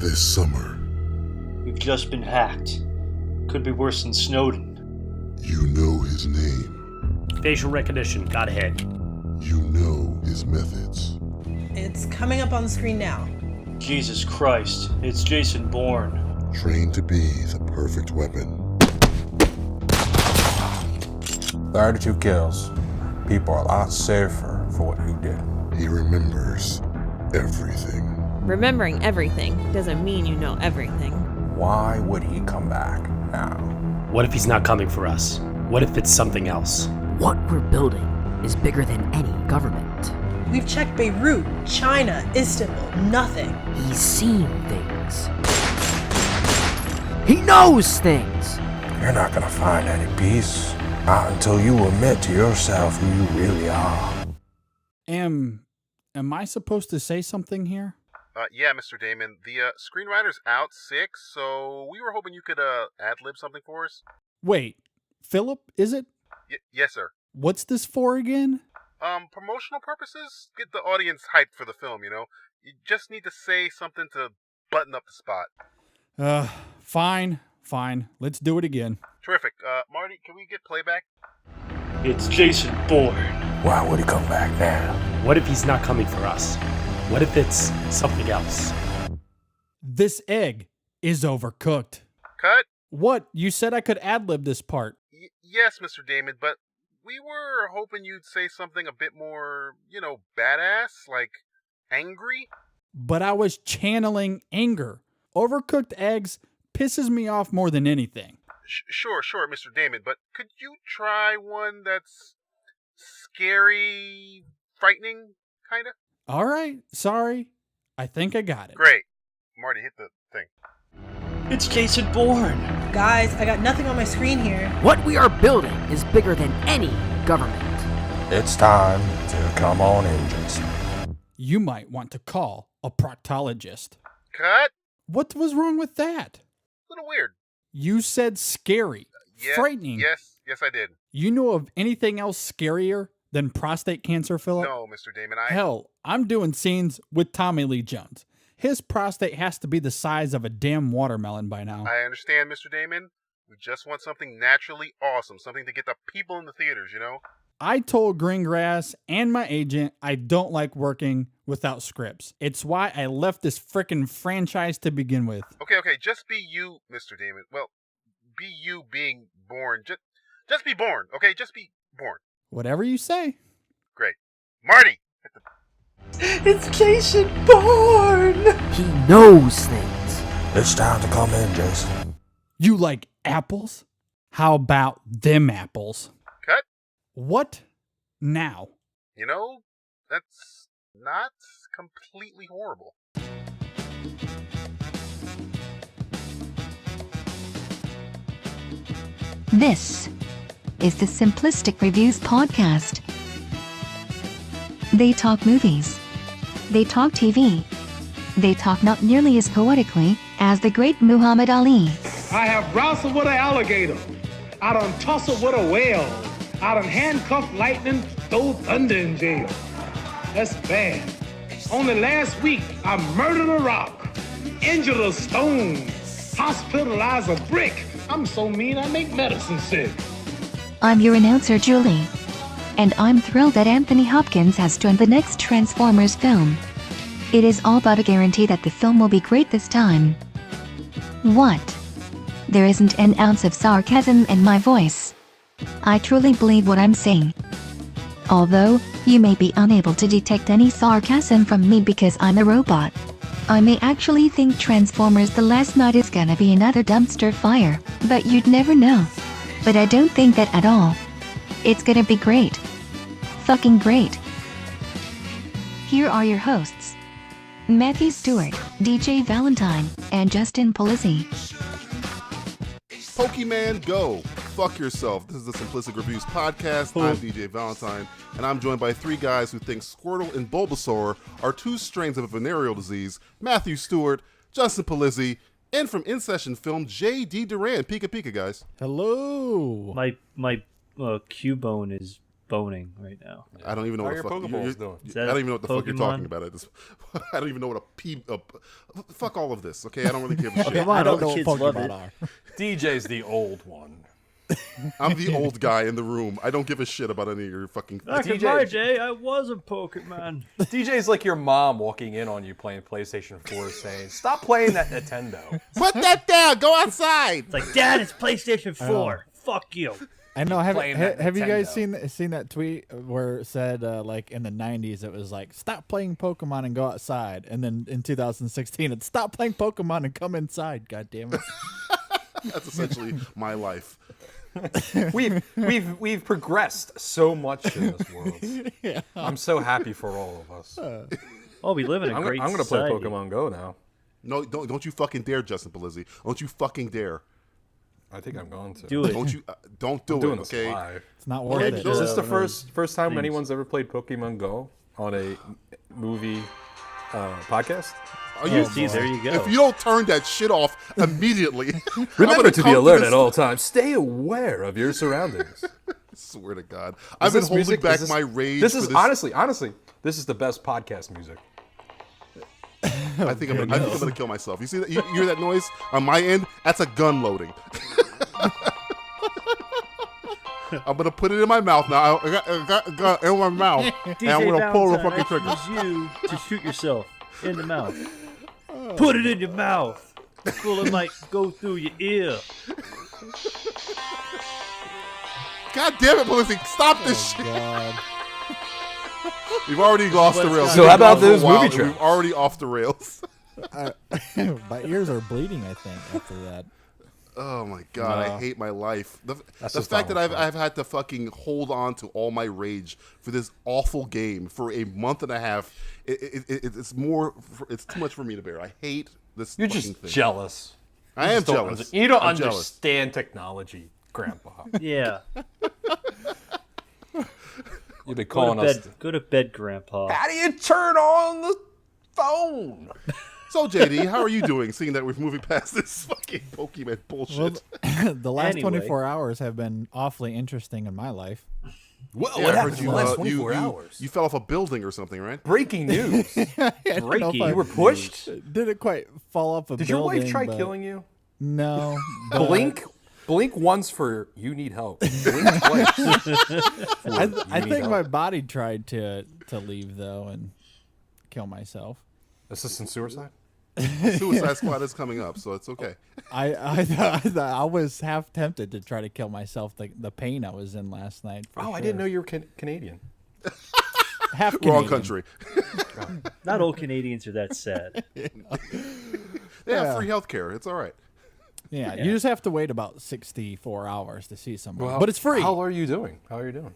This summer, We've just been hacked. Could be worse than Snowden. you know his name. Facial recognition, got ahead. You know his methods. It's coming up on the screen now. Jesus Christ, it's Jason Bourne. Trained to be the perfect weapon. 32 kills. People are a lot safer for what you did. He remembers everything. Remembering everything doesn't mean you know everything. Why would he come back now? What if he's not coming for us? What if it's something else? What we're building is bigger than any government. We've checked Beirut, China, Istanbul, nothing. He's seen things. He knows things! You're not gonna find any peace. Not until you admit to yourself who you really are. Am I supposed to say something here? Yeah, Mr. Damon. The screenwriter's out sick, so we were hoping you could ad-lib something for us. Wait, Philip, is it? Yes, sir. What's this for again? Promotional purposes? Get the audience hyped for the film, you know? You just need to say something to button up the spot. Fine. Let's do it again. Terrific. Marty, can we get playback? It's Jason Bourne. Why would he come back now? What if he's not coming for us? What if it's something else? This egg is overcooked. Cut? What? You said I could ad-lib this part. Yes, Mr. Damon, but we were hoping you'd say something a bit more, badass, like angry. But I was channeling anger. Overcooked eggs pisses me off more than anything. Sure, Mr. Damon, but could you try one that's scary, frightening, kinda? All right, sorry. I think I got it. Great. Marty, hit the thing. It's Jason Bourne. Guys, I got nothing on my screen here. What we are building is bigger than any government. It's time to come on in, Jason. You might want to call a proctologist. Cut? What was wrong with that? A little weird. You said scary, frightening. Yes, I did. You know of anything else scarier than prostate cancer, Philip? No, Mr. Damon, Hell, I'm doing scenes with Tommy Lee Jones. His prostate has to be the size of a damn watermelon by now. I understand, Mr. Damon. We just want something naturally awesome, something to get the people in the theaters, you know? I told Greengrass and my agent I don't like working without scripts. It's why I left this frickin' franchise to begin with. Okay, just be you, Mr. Damon. Well, be you being born. Just be born, okay? Just be born. Whatever you say. Great. Marty! It's Jason Bourne. He knows things. It's time to come in, Jason. You like apples? How about them apples? Cut? What now? That's not completely horrible. This is the Simplistic Reviews Podcast. They talk movies. They talk TV. They talk not nearly as poetically as the great Muhammad Ali. I have wrestled with an alligator. I done tussled with a whale. I done handcuffed lightning, throw thunder in jail. That's bad. Only last week, I murdered a rock, injured a stone, hospitalized a brick. I'm so mean I make medicine sick. I'm your announcer, Julie. And I'm thrilled that Anthony Hopkins has joined the next Transformers film. It is all but a guarantee that the film will be great this time. What? There isn't an ounce of sarcasm in my voice. I truly believe what I'm saying. Although, you may be unable to detect any sarcasm from me because I'm a robot. I may actually think Transformers The Last Night is gonna be another dumpster fire, but you'd never know. But I don't think that at all. It's gonna be great. Fucking great. Here are your hosts. Matthew Stewart, DJ Valentine, and Justin Polizzi. Pokemon Go. Fuck yourself. This is the Simplistic Reviews Podcast. I'm DJ Valentine, and I'm joined by three guys who think Squirtle and Bulbasaur are two strains of a venereal disease. Matthew Stewart, Justin Polizzi, and from Insession Film, J.D. Duran. Pika, guys. Hello. My Cubone is boning right now. I don't even know How what are the your fuck Pokeballs doing? I don't even know what the fuck you're Pokemon? talking about. I don't even know what fuck all of this. Okay, I don't really give a shit. Come on, I don't know kids what love Pokemon it. are. DJ's the old one. I'm the old guy in the room. I don't give a shit about any of your fucking. Back in my day, I was a Pokemon. DJ's like your mom walking in on you playing PlayStation 4 saying, "Stop playing that Nintendo." Put that down. Go outside. It's like, Dad, it's PlayStation 4. Fuck you. I know. Playing that Have you guys Nintendo. seen that tweet where it said like in the 90s it was like stop playing Pokemon and go outside, and then in 2016 it's stop playing Pokemon and come inside. God damn it! That's essentially my life. We've progressed so much in this world. Yeah. I'm so happy for all of us. Oh, we live in a great I'm gonna play society. Pokemon Go now. No, don't you fucking dare, Justin Polizzi. Don't you fucking dare. I think I'm going to. Do it. Don't you? Don't do I'm doing it. this Okay. live. It's not worth it. Is this the first time Things. anyone's ever played Pokemon Go on a movie podcast? Are you? See, there you go. If you don't turn that shit off immediately, I'm Remember gonna to be come alert this- at all times. Stay aware of your surroundings. Swear to God, I've been holding back my rage. This for is honestly, this is the best podcast music. I think I'm gonna kill myself. You see that? You hear that noise on my end? That's a gun loading. I'm gonna put it in my mouth now. I got a gun in my mouth, and I'm gonna pull the fucking trigger. Use you to shoot yourself in the mouth. Put it in your mouth. Bullet might go through your ear. God damn it, Felicity! Stop this shit. God. We've already lost the rails. So how about those movie We're trips? already off the rails. My ears are bleeding, I think, after that. Oh my God, No. I hate my life. The just fact that Donald I've had to fucking hold on to all my rage for this awful game for a month and a half, it's more. It's too much for me to bear. I hate this. You're fucking just thing. jealous. I am jealous. You don't I'm jealous. understand technology, Grandpa. Yeah. You've been calling Go to us. bed, go to bed, Grandpa. How do you turn on the phone? So JD, how are you doing? Seeing that we're moving past this fucking Pokemon bullshit. Well, the last Anyway. 24 hours have been awfully interesting in my life. What, Yeah, what I happened heard in you, the last you, 24 hours? you fell off a building or something, right? Breaking news. I don't know if Breaking. I You were pushed? Didn't quite fall off a Did building. your wife try but- killing you? No. but Blink once for you need help. Blink twice. I think my body tried to leave, though, and kill myself. Assistant suicide? Suicide Squad is coming up, so it's okay. I was half tempted to try to kill myself. The pain I was in last night. for Oh, I sure. didn't know you were Canadian. Half Wrong Canadian. country. Not all Canadians are that sad. They have free health care. It's all right. Yeah, you just have to wait about 64 hours to see someone. Well, but it's free. How are you doing? How are you doing?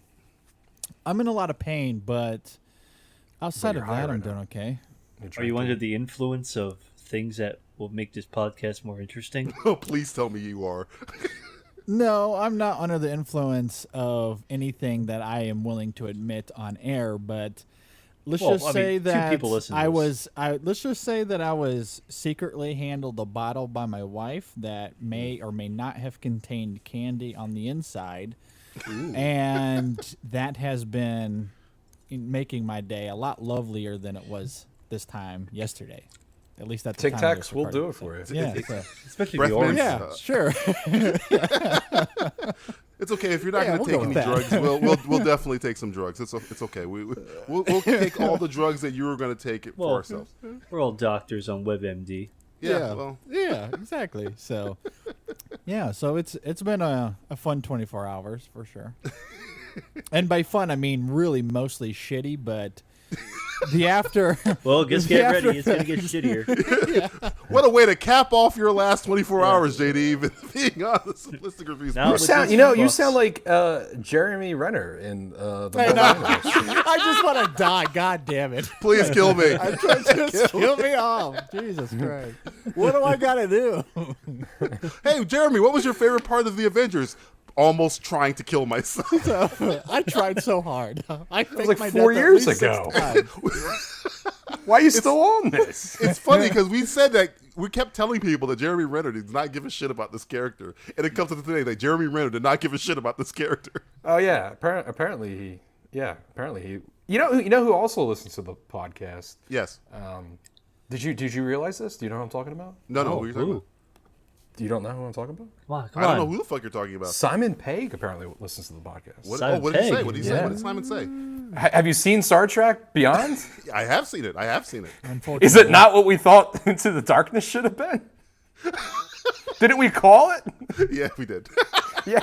I'm in a lot of pain, but outside you're of high that, right I'm now. doing okay. Are you under the influence of things that will make this podcast more interesting? Oh, please tell me you are. No, I'm not under the influence of anything that I am willing to admit on air, but let's Well, just I mean, say two that people listen to I this. was let's just say that I was secretly handled a bottle by my wife that may or may not have contained candy on the inside. And that has been making my day a lot lovelier than it was this time yesterday. At least at the Tic time. Tacs will do it for you. Yeah, so- Especially Breath the orange. mints? yeah, sure. It's okay if you're not Yeah, going to we'll take go any with that. drugs. We'll definitely take some drugs. It's okay. We'll take all the drugs that you were going to take for ourselves. We're all doctors on WebMD. Yeah. Well, yeah, exactly. So, yeah, so it's been a fun 24 hours for sure. And by fun, I mean really mostly shitty, but the after. Well, just get ready. It's going to get shittier. what a way to cap off your last 24 hours, JD. Even being on the Simplistic Reviews. Now podcast. with You sound like Jeremy Renner in the. I know. I just want to die. God damn it! Please kill me. Just kill me off. Jesus Christ! What do I gotta do? Hey, Jeremy, what was your favorite part of the Avengers? Almost trying to kill myself. I tried so hard. I It was like 4 years ago. Why are you still on this? It's funny because we said that we kept telling people that Jeremy Renner did not give a shit about this character, and it comes to today that Jeremy Renner did not give a shit about this character. Oh yeah, apparently Yeah, apparently he. You know who also listens to the podcast? Yes. Did you realize this? Do you know who I'm talking about? No, who are you talking about? You don't know who I'm talking about? Come on. I don't know who the fuck you're talking about. Simon Pegg apparently listens to the podcast. What did he say? What did he say? What did Simon say? Have you seen Star Trek Beyond? I have seen it. Is it not what we thought Into the Darkness should have been? Didn't we call it? Yeah, we did. Yeah.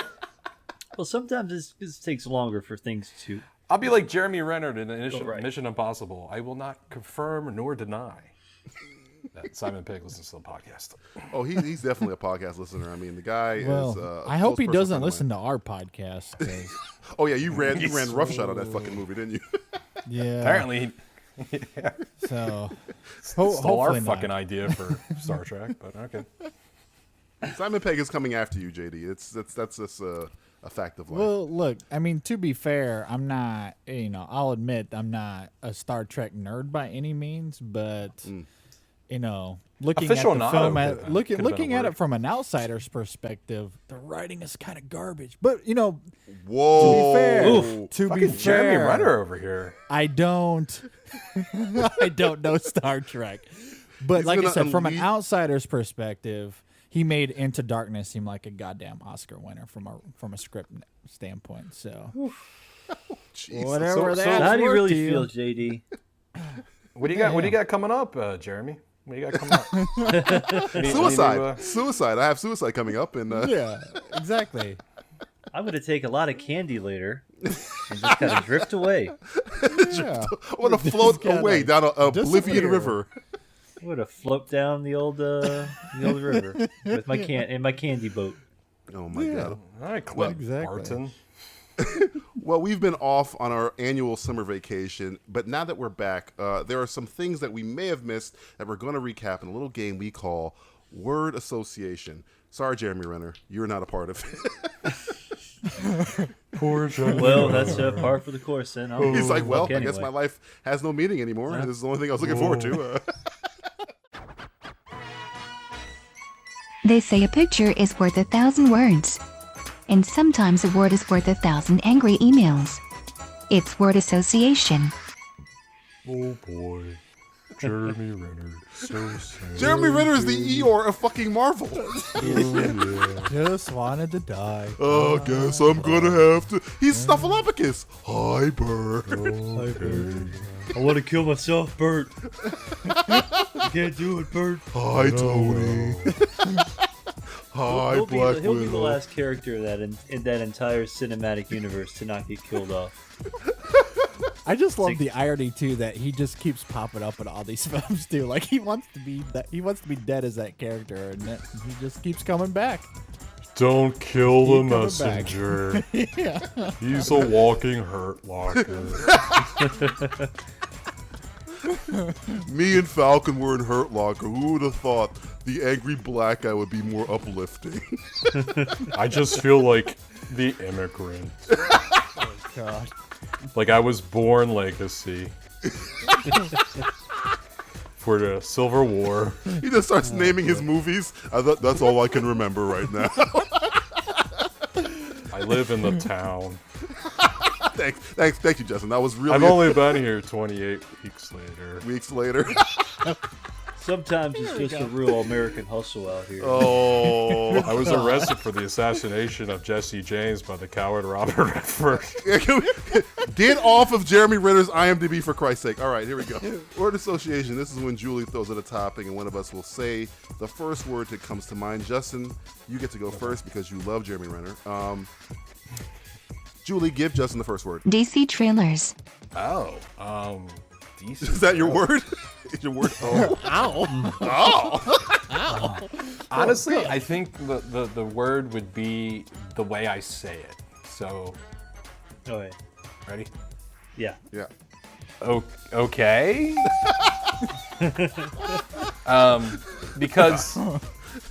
Well, sometimes this takes longer for things to. I'll be like Jeremy Renner in right. Mission Impossible. I will not confirm nor deny that Simon Pegg listens to the podcast. Oh, he's definitely a podcast listener. I mean, the guy is. I hope he doesn't listen to our podcast. Oh yeah, you ran roughshod on that fucking movie, didn't you? Yeah. Apparently. Yeah. So. Stole our fucking idea for Star Trek, but okay. Simon Pegg is coming after you, JD. That's just a fact of life. Well, look, I mean, to be fair, I'm not. I'll admit I'm not a Star Trek nerd by any means, but. Looking Official at the film, looking at it from an outsider's perspective, the writing is kind of garbage. But whoa, to be fair, Jeremy Renner over here. I don't know Star Trek, but He's like I gonna said, from an outsider's perspective, he made Into Darkness seem like a goddamn Oscar winner from a script standpoint. So, whatever that. How do you really feel, JD? What do you got? What do you got coming up, Jeremy? What do you got coming up? Suicide. I have Suicide coming up, and yeah, exactly. I'm going to take a lot of candy later and just kind of drift away. I want to float away down a oblivion river. I'm going to float down the old river with my candy boat. Oh my god! All right, Clint Barton. Well, we've been off on our annual summer vacation, but now that we're back, there are some things that we may have missed that we're going to recap in a little game we call Word Association. Sorry, Jeremy Renner, you're not a part of it. Poor Jeremy. Well, that's par for the course then. He's like, well, anyway. I guess my life has no meaning anymore. This is the only thing I was looking forward to. They say a picture is worth 1,000 words. And sometimes a word is worth 1,000 angry emails. It's word association. Oh boy. Jeremy Renner. So sad. Jeremy Renner is the Eeyore of fucking Marvel. Just wanted to die. Oh, guess I'm gonna have to. He's Snuffleupagus. Hi, Bert. Hi, Bert. I want to kill myself, Bert. You can't do it, Bert. Hi, Tony. Hi, he'll Black He'll be the Widow. last character that in that entire cinematic universe to not get killed off. I just love the irony too that he just keeps popping up in all these films too. Like he wants to be dead as that character, and he just keeps coming back. Don't kill the coming messenger. Yeah. He's a walking hurt locker. Me and Falcon were in Hurt Locker. Who would have thought the angry black guy would be more uplifting? I just feel like the immigrant. Oh God. Like I was born legacy. For the Civil War. He just starts naming his movies. That's all I can remember right now. I live in the town. Thank you, Justin. That was really. I've only been here 28 weeks later. Sometimes it's just a real American hustle out here. Oh. I was arrested for the assassination of Jesse James by the coward Robert Redford. Get off of Jeremy Renner's IMDb for Christ's sake. All right, here we go. Word association. This is when Julie throws out a topic and one of us will say the first word that comes to mind. Justin, you get to go first because you love Jeremy Renner. Julie, give Justin the first word. DC trailers. Oh, DC. Is that your word? Is your word? Oh. Ow. Oh. Ow. Honestly, I think the word would be the way I say it. So, Okay. ready? Yeah. Yeah. Okay. Because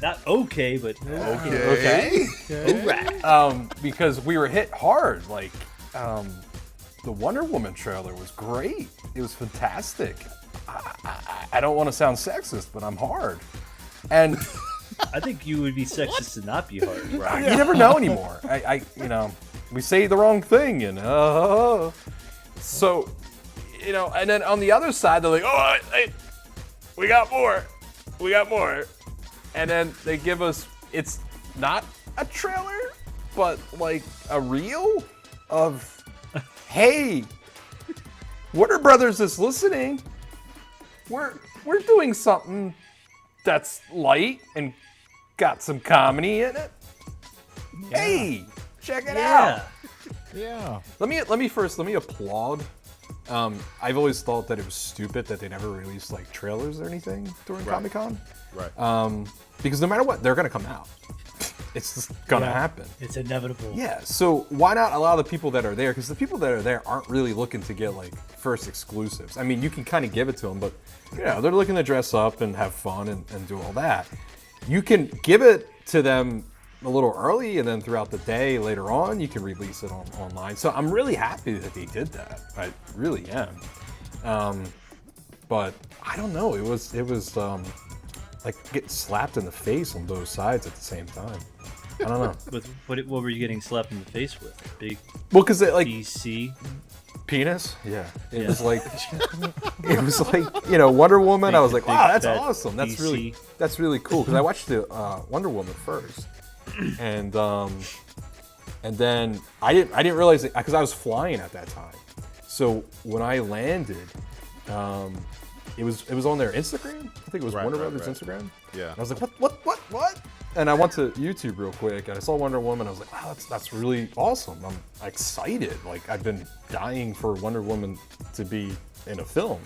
Not okay, but Okay. all right. because we were hit hard. Like, the Wonder Woman trailer was great. It was fantastic. I don't want to sound sexist, but I'm hard. And I think you would be sexist to not be hard. you never know anymore. We say the wrong thing, So, and then on the other side, they're like, oh, hey, we got more. And then they give us, it's not a trailer, but like a reel of, hey, Warner Brothers is listening. We're doing something that's light and got some comedy in it. Yeah. Hey, check it out. Yeah. Let me applaud. I've always thought that it was stupid that they never released like trailers or anything during Comic-Con. Right. Because no matter what, they're gonna come out. It's just gonna happen. It's inevitable. Yeah. So why not allow the people that are there? Because the people that are there aren't really looking to get like first exclusives. I mean, you can kind of give it to them, but they're looking to dress up and have fun and do all that. You can give it to them a little early, and then throughout the day later on, you can release it online. So I'm really happy that they did that. I really am. But I don't know. It was like getting slapped in the face on both sides at the same time. I don't know. What were you getting slapped in the face with? Big. Well, because like DC penis. Yeah. It was like Wonder Woman. Big, I was like, wow, that's fat awesome. That's DC. really cool. Because I watched the Wonder Woman first, and then I didn't realize it because I was flying at that time. So when I landed, it was on their Instagram. I think it was Warner Brothers Instagram. Yeah. And I was like, what? And I went to YouTube real quick, and I saw Wonder Woman. I was like, wow, that's really awesome. I'm excited. Like, I've been dying for Wonder Woman to be in a film,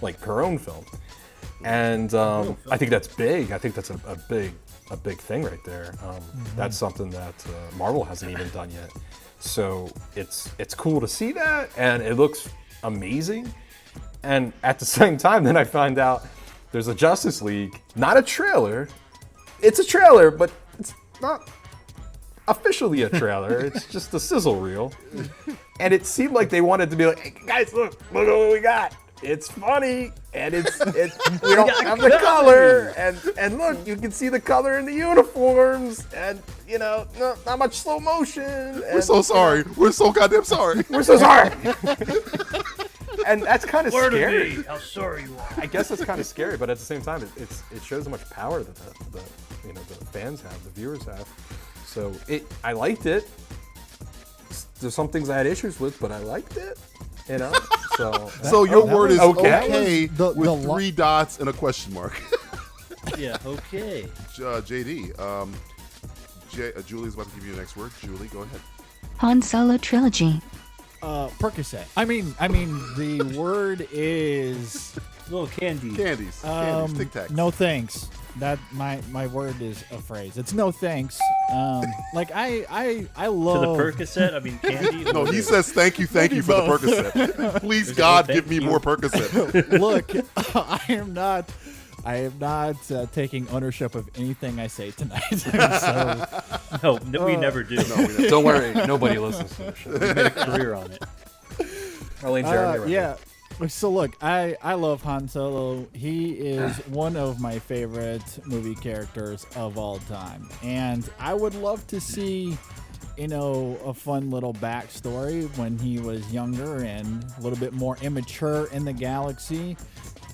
like her own film. And I think that's big. I think that's a big thing right there. That's something that Marvel hasn't even done yet. So it's cool to see that, and it looks amazing. And at the same time, then I find out there's a Justice League, not a trailer. It's a trailer, but it's not officially a trailer. It's just a sizzle reel. And it seemed like they wanted to be like, hey, guys, look what we got. It's funny, and we don't have the color, and look, you can see the color in the uniforms, and not much slow motion. We're so sorry. We're so goddamn sorry. We're so sorry. And that's kind of scary. To me, how sorry you are. I guess it's kind of scary, but at the same time, it shows how much power that the fans have, the viewers have. So I liked it. There's some things I had issues with, but I liked it. So your word is okay with with 3 dots and a question mark. Yeah, okay. JD, Julie's about to give you the next word. Julie, go ahead. Han Solo trilogy. Percocet. I mean, the word is little candy. Candies, Tic Tacs. No thanks. That my word is a phrase. It's no thanks. Like I love to the Percocet. I mean candy. No, he says thank you for the Percocet. Please God, give me more Percocet. Look, I am not taking ownership of anything I say tonight. No, we never do. No, don't worry, nobody listens to the show. We made a career on it. Arlene Jeremy, right yeah. So look, I love Han Solo. He is one of my favorite movie characters of all time, and I would love to see, a fun little backstory when he was younger and a little bit more immature in the galaxy.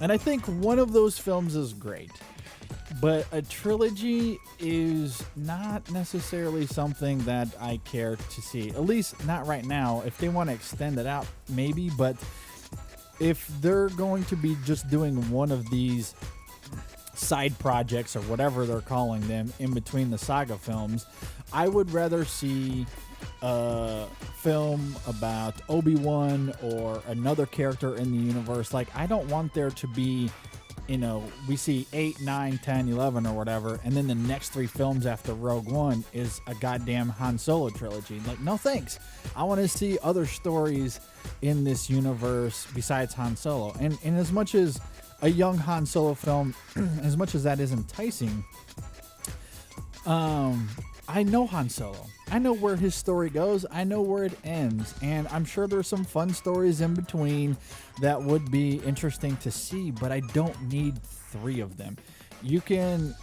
And I think one of those films is great. But a trilogy is not necessarily something that I care to see. At least not right now. If they want to extend it out, maybe. But if they're going to be just doing one of these side projects or whatever they're calling them in between the saga films, I would rather see a film about Obi-Wan or another character in the universe. Like, I don't want there to be, we see 8, 9, 10, 11 or whatever, and then the next 3 films after Rogue One is a goddamn Han Solo trilogy. Like, no thanks. I want to see other stories in this universe besides Han Solo. And as much as a young Han Solo film, as much as that is enticing, I know Han Solo. I know where his story goes. I know where it ends. And I'm sure there's some fun stories in between that would be interesting to see, but I don't need 3 of them. You can,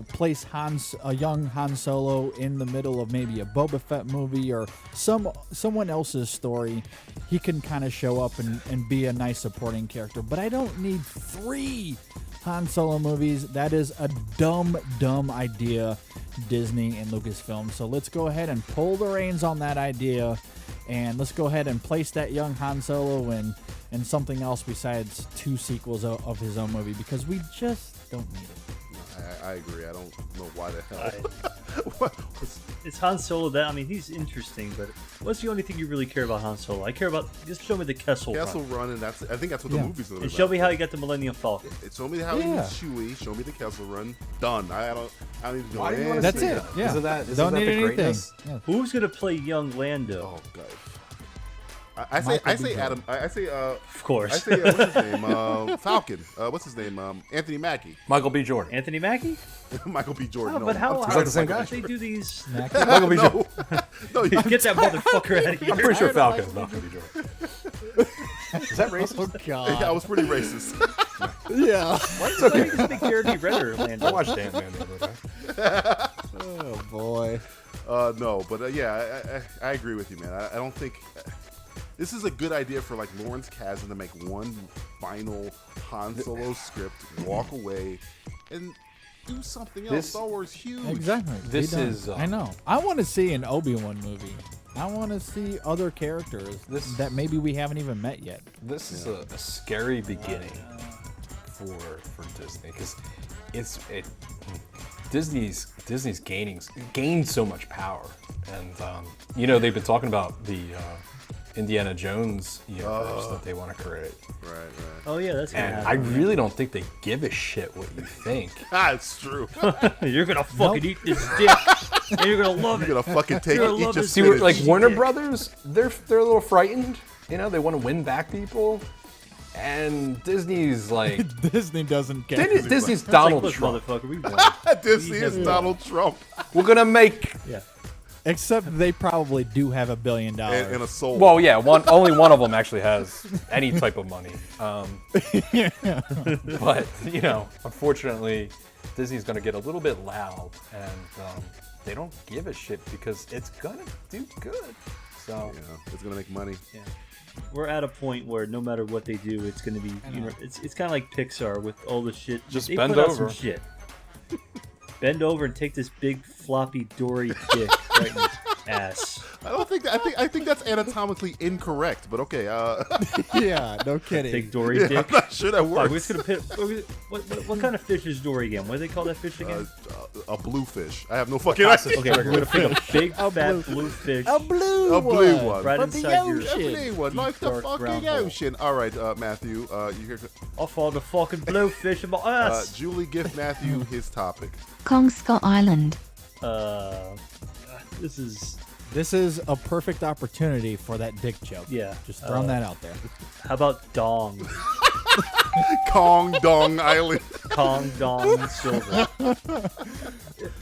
place a young Han Solo in the middle of maybe a Boba Fett movie or someone else's story he can kind of show up and be a nice supporting character. But I don't need 3 Han Solo movies. That is a dumb idea, Disney and Lucasfilm. So let's go ahead and pull the reins on that idea, and let's go ahead and place that young Han Solo in something else besides 2 sequels of his own movie, because we just don't need it. I agree. I don't know why the hell. It's Han Solo. That, I mean, he's interesting, but what's the only thing you really care about Han Solo? I care about, just show me the Kessel Run. And I think that's what the movie's about. And show me how he got the Millennium Falcon. Show me how he was Chewie. Show me the Kessel Run. Done. I don't need to know anything. That's it. Yeah. Isn't that don't the need anything. greatness? Yeah. Who's gonna play young Lando? Oh god. I say Adam. I say of course. I say what's his name? Falcon. What's his name? Anthony Mackie. Michael B. Jordan. Anthony Mackie? Michael B. Jordan. Oh, no, but how Is that the same guy? they do these? Michael B. Jordan. No, Get that motherfucker out of here. I'm pretty sure Falcon is Michael B. Jordan. Is that racist? Oh god. Yeah, I was pretty racist. Yeah. It's okay. Why do you think Jeremy Renner Lando? I watched Ant-Man the other day. Oh boy. No, but yeah, I agree with you, man. I don't think this is a good idea for like Lawrence Kasdan to make one final Han Solo script, walk away, and do something else. Star Wars huge. Exactly. This is. I know. I want to see an Obi-Wan movie. I want to see other characters that maybe we haven't even met yet. This is a scary beginning for Disney, because Disney's gained so much power, and they've been talking about the Indiana Jones universe that they want to create. Right. Oh yeah, that's gonna And happen. I really don't think they give a shit what you think. It's true. You're gonna fucking eat this dick, and you're gonna love it. You're gonna fucking take You're it. gonna Eat love your this See, spinach. like Warner Brothers, they're a little frightened. They want to win back people, and Disney's like Disney doesn't care. Disney's It's Donald like, look, Trump. motherfucker, we won. Disney is Donald Trump We're gonna make. Yeah. Except they probably do have $1 billion. and a soul. Well, yeah, only one of them actually has any type of money. But unfortunately, Disney's gonna get a little bit loud, and they don't give a shit because it's gonna do good. So it's gonna make money. Yeah. We're at a point where no matter what they do, it's going to be, it's kind of like Pixar with all the shit. Just they bend put out over. some shit. Bend over and take this big floppy Dory dick right in his ass. I think that's anatomically incorrect, but okay. Yeah, no kidding. Big Dory dick. I'm not sure that works. We're just gonna pit, what kind of fish is Dory again? What do they call that fish again? A bluefish. I have no fucking idea. Okay, we're gonna pick a big fat blue fish. A blue one. Right From the inside your ocean. A blue one, like the dark fucking brown hole. ocean. All right, Matthew, you hear? I found a fucking blue fish in my ass. Julie, give Matthew his topic. Kong Skull Island. This is a perfect opportunity for that dick joke. Yeah. Just throwing that out there. How about Dong? Kong Dong Island. Kong Dong Silver.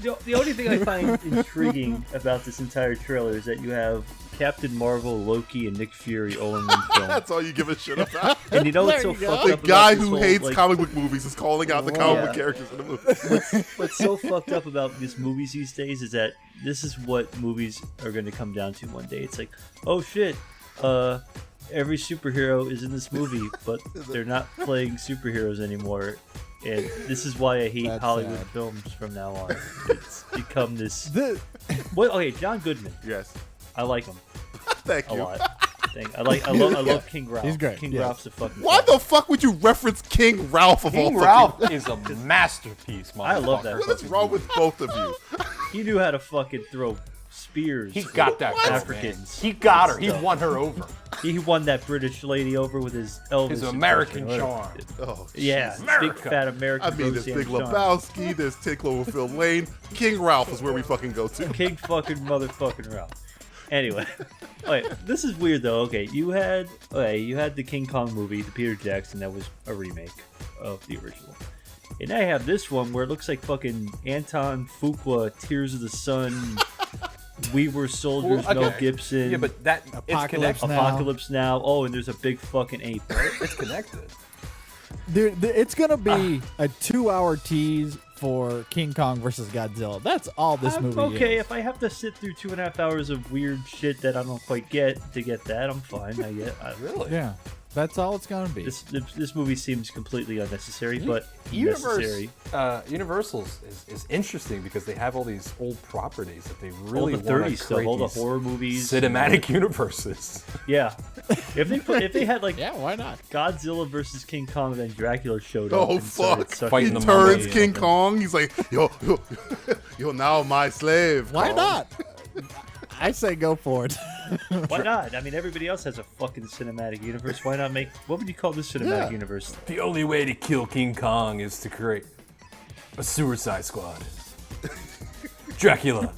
The only thing I find intriguing about this entire trailer is that you have Captain Marvel, Loki, and Nick Fury all in one film. That's all you give a shit about. And you know what's so fucked The up guy about this who whole, hates like, comic book movies is calling out the comic book characters in the movie. What's so fucked up about these movies these days is that this is what movies are going to come down to one day. It's like, oh shit, every superhero is in this movie, but they're not playing superheroes anymore. And this is why I hate That's Hollywood sad. films from now on. It's become this. Okay, John Goodman. Yes, I like him. Thank a you. lot. I love King Ralph. He's great. King Yes. Ralph's a fucking. Why the fuck would you reference King Ralph of all King fucking- Ralph is a masterpiece, motherfucker. I love that. What is wrong with both of you? He knew how to fucking throw spears. He got that girl, Africans. man. He got her. He won her over. He won that British lady over with his Elvis. His American impression. charm. Oh, Yeah, Jesus. big America. fat American. I mean, there's Big Roseanne charm. Lebowski, there's 10 Cloverfield Lane. King Ralph is where we fucking go to. King fucking motherfucking Ralph. Anyway, wait, this is weird though. Okay, you had the King Kong movie, the Peter Jackson, that was a remake of the original. And I have this one where it looks like fucking Anton Fuqua, Tears of the Sun, We Were Soldiers, Well, Mel okay. Gibson. Yeah, but that Apocalypse Now. Apocalypse Now. Oh, and there's a big fucking ape. It's connected. Dude, it's gonna be a 2-hour tease for King Kong versus Godzilla. That's all this movie okay, is. if I have to sit through 2.5 hours of weird shit that I don't quite get to get that, I'm fine. Really? Yeah. That's all it's going to be. This movie seems completely unnecessary, but necessary. Universal is interesting because they have all these old properties that they really all the want 30s to stuff, create all the these horror movies, cinematic universes. Yeah, if they had like why not Godzilla versus King Kong and then Dracula showed up. Oh fuck! Fighting He the turns mummy. King Kong. He's like, yo, you're now my slave. Why Kong." not? I say go for it. Why not? I mean, everybody else has a fucking cinematic universe. Why not make? What would you call this cinematic universe? The only way to kill King Kong is to create a Suicide Squad. Dracula.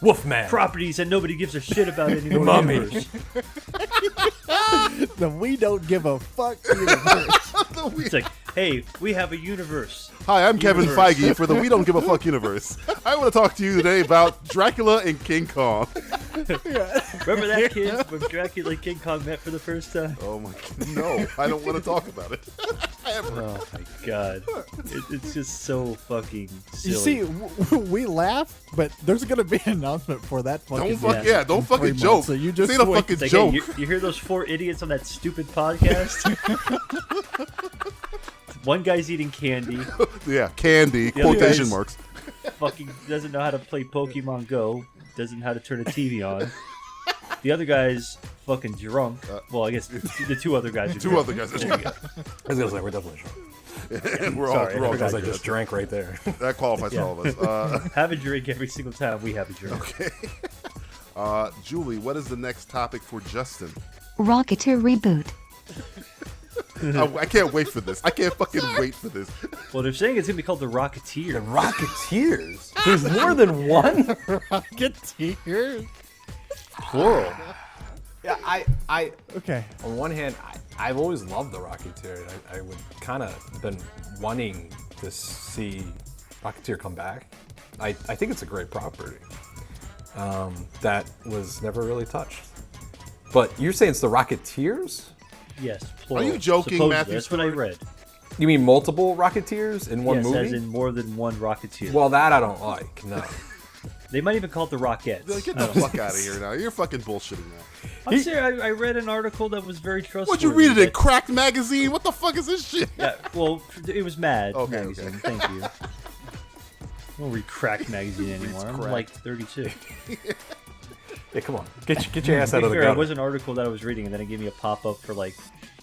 Wolfman. Properties that nobody gives a shit about anymore. The Mummy. Universe. The we don't give a fuck universe. It's like, hey, we have a universe. Hi, I'm Kevin Universe. Feige for the We Don't Give a Fuck universe. I want to talk to you today about Dracula and King Kong. Remember that, kids, when Dracula and King Kong met for the first time? Oh my no, I don't want to talk about it. Oh my god, it's just so fucking silly. You see, we laugh, but there's going to be an announcement for that fucking Don't in 3 fucking months, joke. So you just Say the wait. fucking It's like, joke. hey, you hear those 4 idiots on that stupid podcast? One guy's eating candy. Yeah, candy, The other quotation guy's marks. Fucking doesn't know how to play Pokemon Go. Doesn't know how to turn a TV on. The other guy's fucking drunk. Well, I guess the 2 other guys are Two drunk. other guys are There you drunk. go. I was gonna say we're definitely drunk. And we're Sorry, all I Because I drunk. just drank right there. That qualifies for all of us. Have a drink every single time we have a drink. Okay. Julie, what is the next topic for Justin? Rocketeer reboot. I can't wait for this. I can't fucking wait for this. Well, they're saying it's gonna be called the Rocketeer. The Rocketeers? There's more than one? Rocketeer. Plural. Yeah, I Okay. on one hand, I've always loved the Rocketeer. I would kind of been wanting to see Rocketeer come back. I think it's a great property that was never really touched. But you're saying it's the Rocketeers? Yes, plural. Are you joking, Supposedly, Matthew That's what I read. You mean multiple Rocketeers in one Yes, movie? as in more than one Rocketeer. Well, that I don't like. No. They might even call it the Rockettes. Get I the don't fuck know. out of here now. You're fucking bullshitting now. I'm serious. I read an article that was very trustworthy. What'd you read it in that- Cracked Magazine? What the fuck is this shit? Yeah, well, it was Mad Okay, magazine. okay. Thank you. I don't read Cracked magazine anymore. I'm Cracked. like 32. Yeah, come on. Get your ass To out be of the fair, it gutter. was an article that I was reading, and then it gave me a pop-up for like,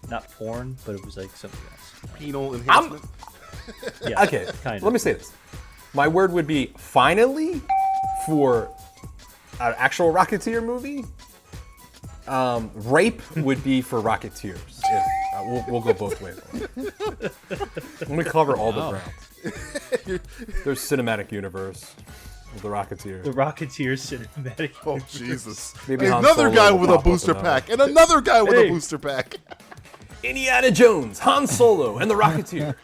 not porn, but it was like something else. Penal enhancement? Yeah, Okay, kind of. let me say this. My word would be finally for an actual Rocketeer movie. Rape would be for Rocketeers. We'll go both ways. Let me cover all the ground. There's cinematic universe of the Rocketeer. The Rocketeer cinematic. Oh, Jesus. Maybe Han Another Solo guy will with a pop up booster in that. pack. And another guy with Hey. a booster pack. Indiana Jones, Han Solo, and the Rocketeer.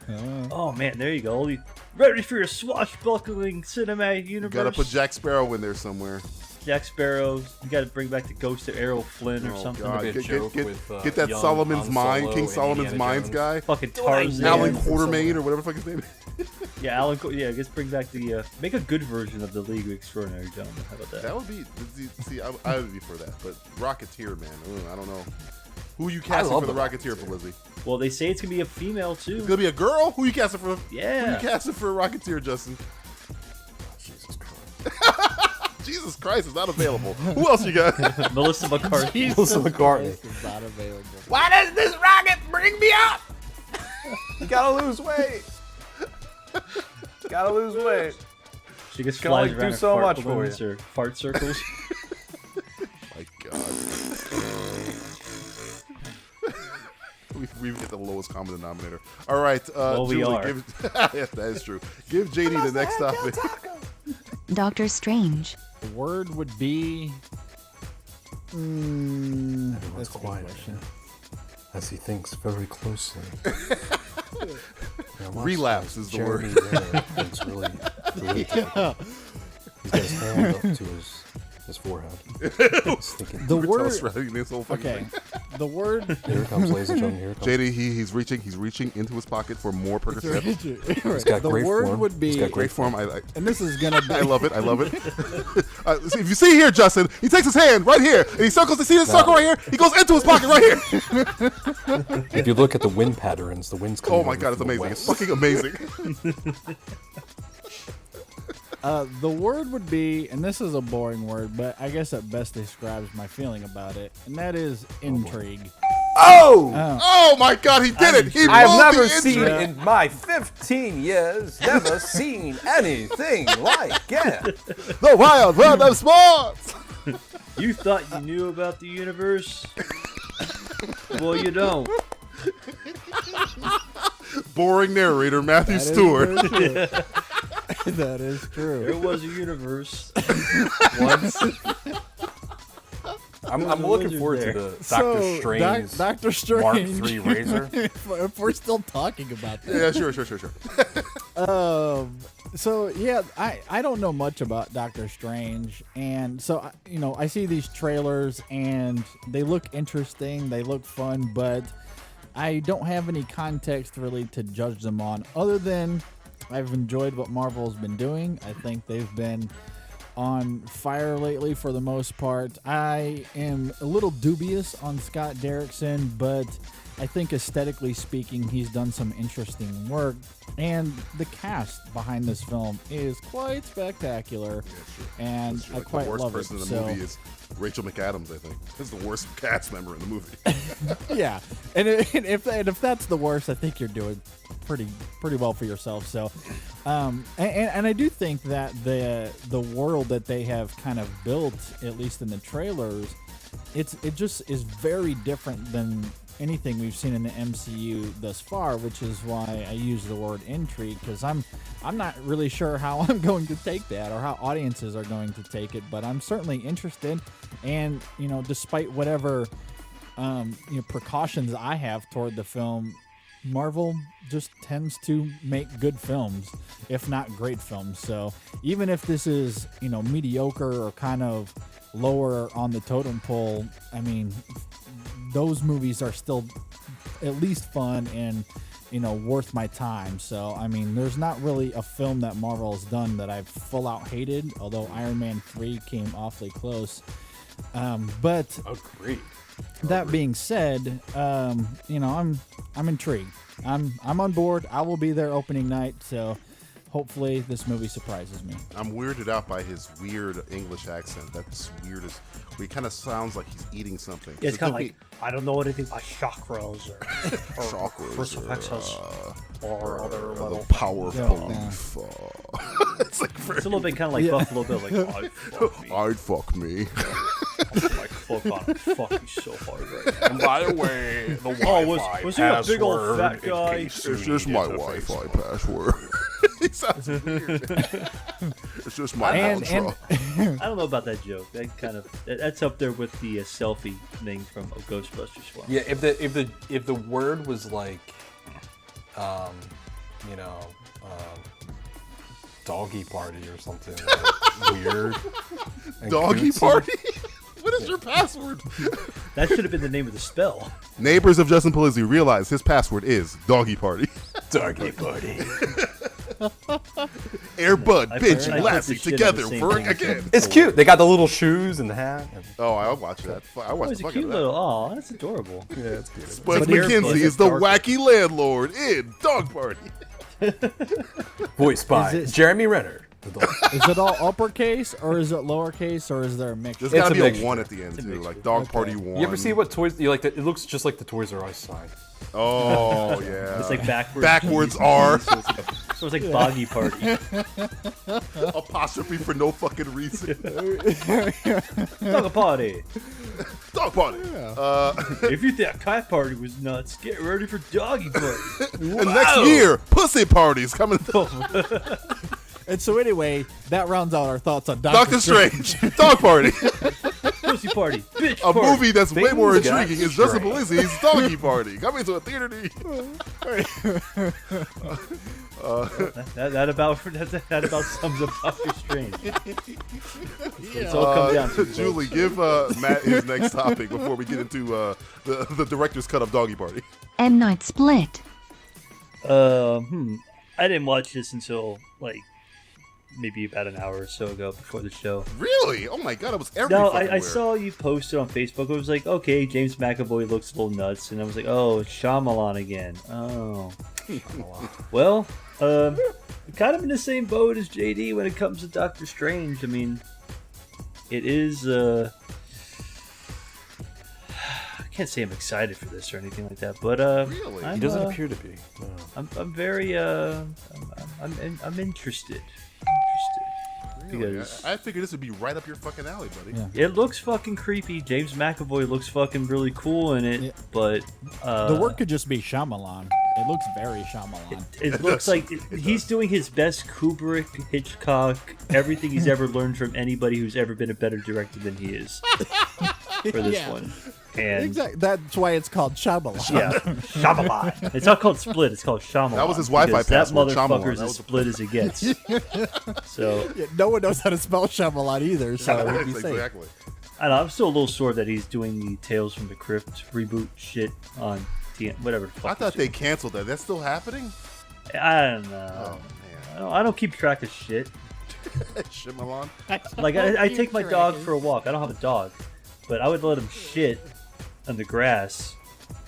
Oh man, there you go. Ready for your swashbuckling cinematic universe. Gotta put Jack Sparrow in there somewhere. Jack Sparrow. You gotta bring back the ghost of Errol Flynn or Oh, something. God. Maybe a joke with, Get that young Solomon's Han Mind, Solo King and Solomon's Indiana Minds Jones. guy. Fucking Do I Tarzan. know? Alan Yeah. Quartermain or whatever the fuck his name is. Yeah, I guess bring back the make a good version of the League of Extraordinary Gentlemen. How about that? That would be, see, I would be for that. But Rocketeer, man, I don't know. Who you casting love for the the Rocketeer for Lizzie? Well, they say it's gonna be a female too. It's gonna be a girl? Who you casting for? Yeah. Who you casting for a Rocketeer, Justin? Jesus Christ. Jesus Christ is not available. Who else you got? Melissa McCarthy. Melissa McCartney. This is not available. Why does this rocket bring me up? You gotta lose weight. Gotta lose weight. She gets Can flies only do around in so fart much for balloons or fart circles. My God. We get the lowest common denominator. All right, Well, we Julie, are. yes, that is true. Give JD the next topic. Doctor Strange. The word would be. Everyone's That's a good quiet question. as he thinks very closely. Relapse is the word. It's really difficult. He's got his hand up to his forehead. He's thinking, The Tell word. us, right, this whole fucking Okay. thing. the word. Here it comes, ladies and gentlemen. Here it comes. JD, he's reaching into his pocket for more Percocet. He's got the great word form. would be. He's got great form. And this is gonna be. I love it. See, if you see here, Justin, he takes his hand right here and he circles. You see this circle right here? He goes into his pocket right here. If you look at the wind patterns, the wind's coming. Oh my god, it's amazing! It's fucking amazing. The word would be, and this is a boring word, but I guess it best describes my feeling about it, and that is intrigue. Oh my god, he did it! He I've pulled never the seen intro. in my 15 years, never seen anything like it. The wild world of sports. You thought you knew about the universe? Well, you don't. Boring narrator Matthew Stewart. That is true. There was a universe once. I'm looking forward to the Doctor Strange, Doctor Strange Mark III razor. if we're still talking about that. Yeah, sure. So yeah, I don't know much about Doctor Strange, and so I see these trailers and they look interesting, they look fun, but I don't have any context really to judge them on, other than I've enjoyed what Marvel's been doing. I think they've been on fire lately for the most part. I am a little dubious on Scott Derrickson, but I think aesthetically speaking, he's done some interesting work. And the cast behind this film is quite spectacular, and I quite love it. The worst person in the movie is Rachel McAdams. I think is the worst cast member in the movie. Yeah, and if that's the worst, I think you're doing pretty well for yourself. So, and I do think that the world that they have kind of built, at least in the trailers, it just is very different than anything we've seen in the MCU thus far, which is why I use the word intrigue, because I'm not really sure how I'm going to take that or how audiences are going to take it, but I'm certainly interested. And despite whatever precautions I have toward the film, Marvel just tends to make good films, if not great films. So even if this is mediocre or kind of lower on the totem pole, I mean, those movies are still at least fun and worth my time. So I mean, there's not really a film that Marvel has done that I've full out hated, although Iron Man 3 came awfully close. But agreed. That being said, I'm intrigued. I'm on board. I will be there opening night, so hopefully this movie surprises me. I'm weirded out by his weird English accent. That's weird as where he kind of sounds like he's eating something. Yeah, it's kind of like, I don't know anything about chakras or chakras or other the power of belief. It's a little bit kind of like Buffalo Bill, like I'd fuck me. Like fuck you so hard right now. And by the way, the Wi-Fi was he a big old fat guy? It's just my Wi-Fi password. He sounds weird. It's just my outro. I don't know about that joke. That's up there with the selfie thing from a Ghostbusters film. Yeah, if the word was like, doggy party or something like weird. Doggy party? What is your password? That should have been the name of the spell. Neighbors of Justin Polizzi realize his password is doggy party. Doggy party. Air Bud, bitch, and Lassie together for again. It's cute. They got the little shoes and the hat. Oh, I'll watch that. I watch it's a cute little. Oh, that's adorable. Yeah, it's cute. Spuds McKenzie is the wacky landlord in Dog Party. Voiced by Jeremy Renner. Is it all uppercase or is it lowercase or is there a mixture? There's gotta be a 1 at the end too, like Dog Party 1. You ever see what toys you like? It looks just like the Toys R Us sign. Oh yeah, it's like backwards R. So it's like Boggy Party. Apostrophe for no fucking reason. Dog Party. Dog Party. Yeah. If you think Cat Party was nuts, get ready for Doggy Party. And next year, Pussy Party's coming. And so anyway, that rounds out our thoughts on Doctor Strange. Dog Party. Pussy Party. Bitch A party. movie that's way more Things got intriguing is Justin strange. Polizzi's Doggy Party. Coming to a theater near you. That about sums up Doctor Strange. It's all come down to Julie, give Matt his next topic before we get into the director's cut of Doggy Party. M. Night Split. I didn't watch this until like maybe about an hour or so ago before the show. Really? Oh my god, it was everywhere. No, I saw you posted on Facebook. It was like, okay, James McAvoy looks a little nuts, and I was like, oh, it's Shyamalan again. Oh, well, kind of in the same boat as JD when it comes to Doctor Strange. I mean, it is. I can't say I'm excited for this or anything like that, but really, he doesn't appear to be. No. I'm very I'm interested. Really? Because I figured this would be right up your fucking alley, buddy. Yeah. It looks fucking creepy. James McAvoy looks fucking really cool in it, but the work could just be Shyamalan. It looks very Shyamalan. It looks like he's doing his best Kubrick, Hitchcock, everything he's ever learned from anybody who's ever been a better director than he is for this one. And exactly. That's why it's called Shyamalan. Yeah, Shyamalan. It's not called Split. It's called Shyamalan. That was his Wi-Fi password. That motherfucker's as split as it gets. So no one knows how to spell Shyamalan either. So exactly. I know, I'm still a little sore that he's doing the Tales from the Crypt reboot shit on whatever. I thought they canceled that. That's still happening? I don't know. Oh man, I don't keep track of shit. Shyamalan. Like I take my dog for a walk. I don't have a dog, but I would let him shit on the grass,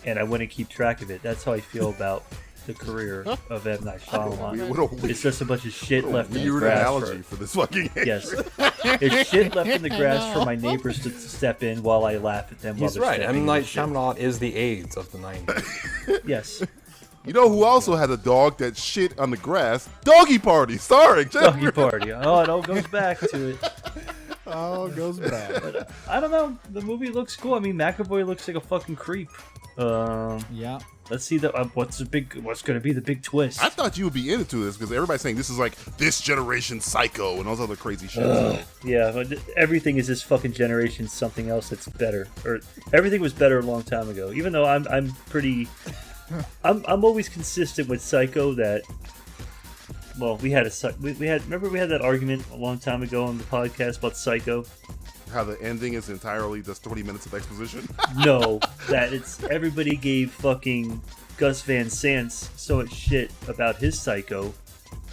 and I wouldn't keep track of it. That's how I feel about the career of M. Night Shyamalan. It's just a bunch of shit left in the weird grass. Analogy for this fucking yes, there's shit left in the grass for my neighbors to step in while I laugh at them. He's right. M. Night Shyamalan is the AIDS of the 90s. Yes. You know who also had a dog that shit on the grass? Doggy Party, starring Doggy Party. Oh, it all goes back to it. Oh, it goes back. But, I don't know. The movie looks cool. I mean, McAvoy looks like a fucking creep. Yeah. Let's see what's going to be the big twist. I thought you would be into this because everybody's saying this is like this generation Psycho and all those other crazy shit. Yeah, but everything is this fucking generation something else that's better, or everything was better a long time ago. Even though I'm pretty, I'm always consistent with Psycho. That well, we had remember we had that argument a long time ago on the podcast about Psycho. How the ending is entirely just 20 minutes of exposition? No, that it's everybody gave fucking Gus Van Sant so much shit about his Psycho,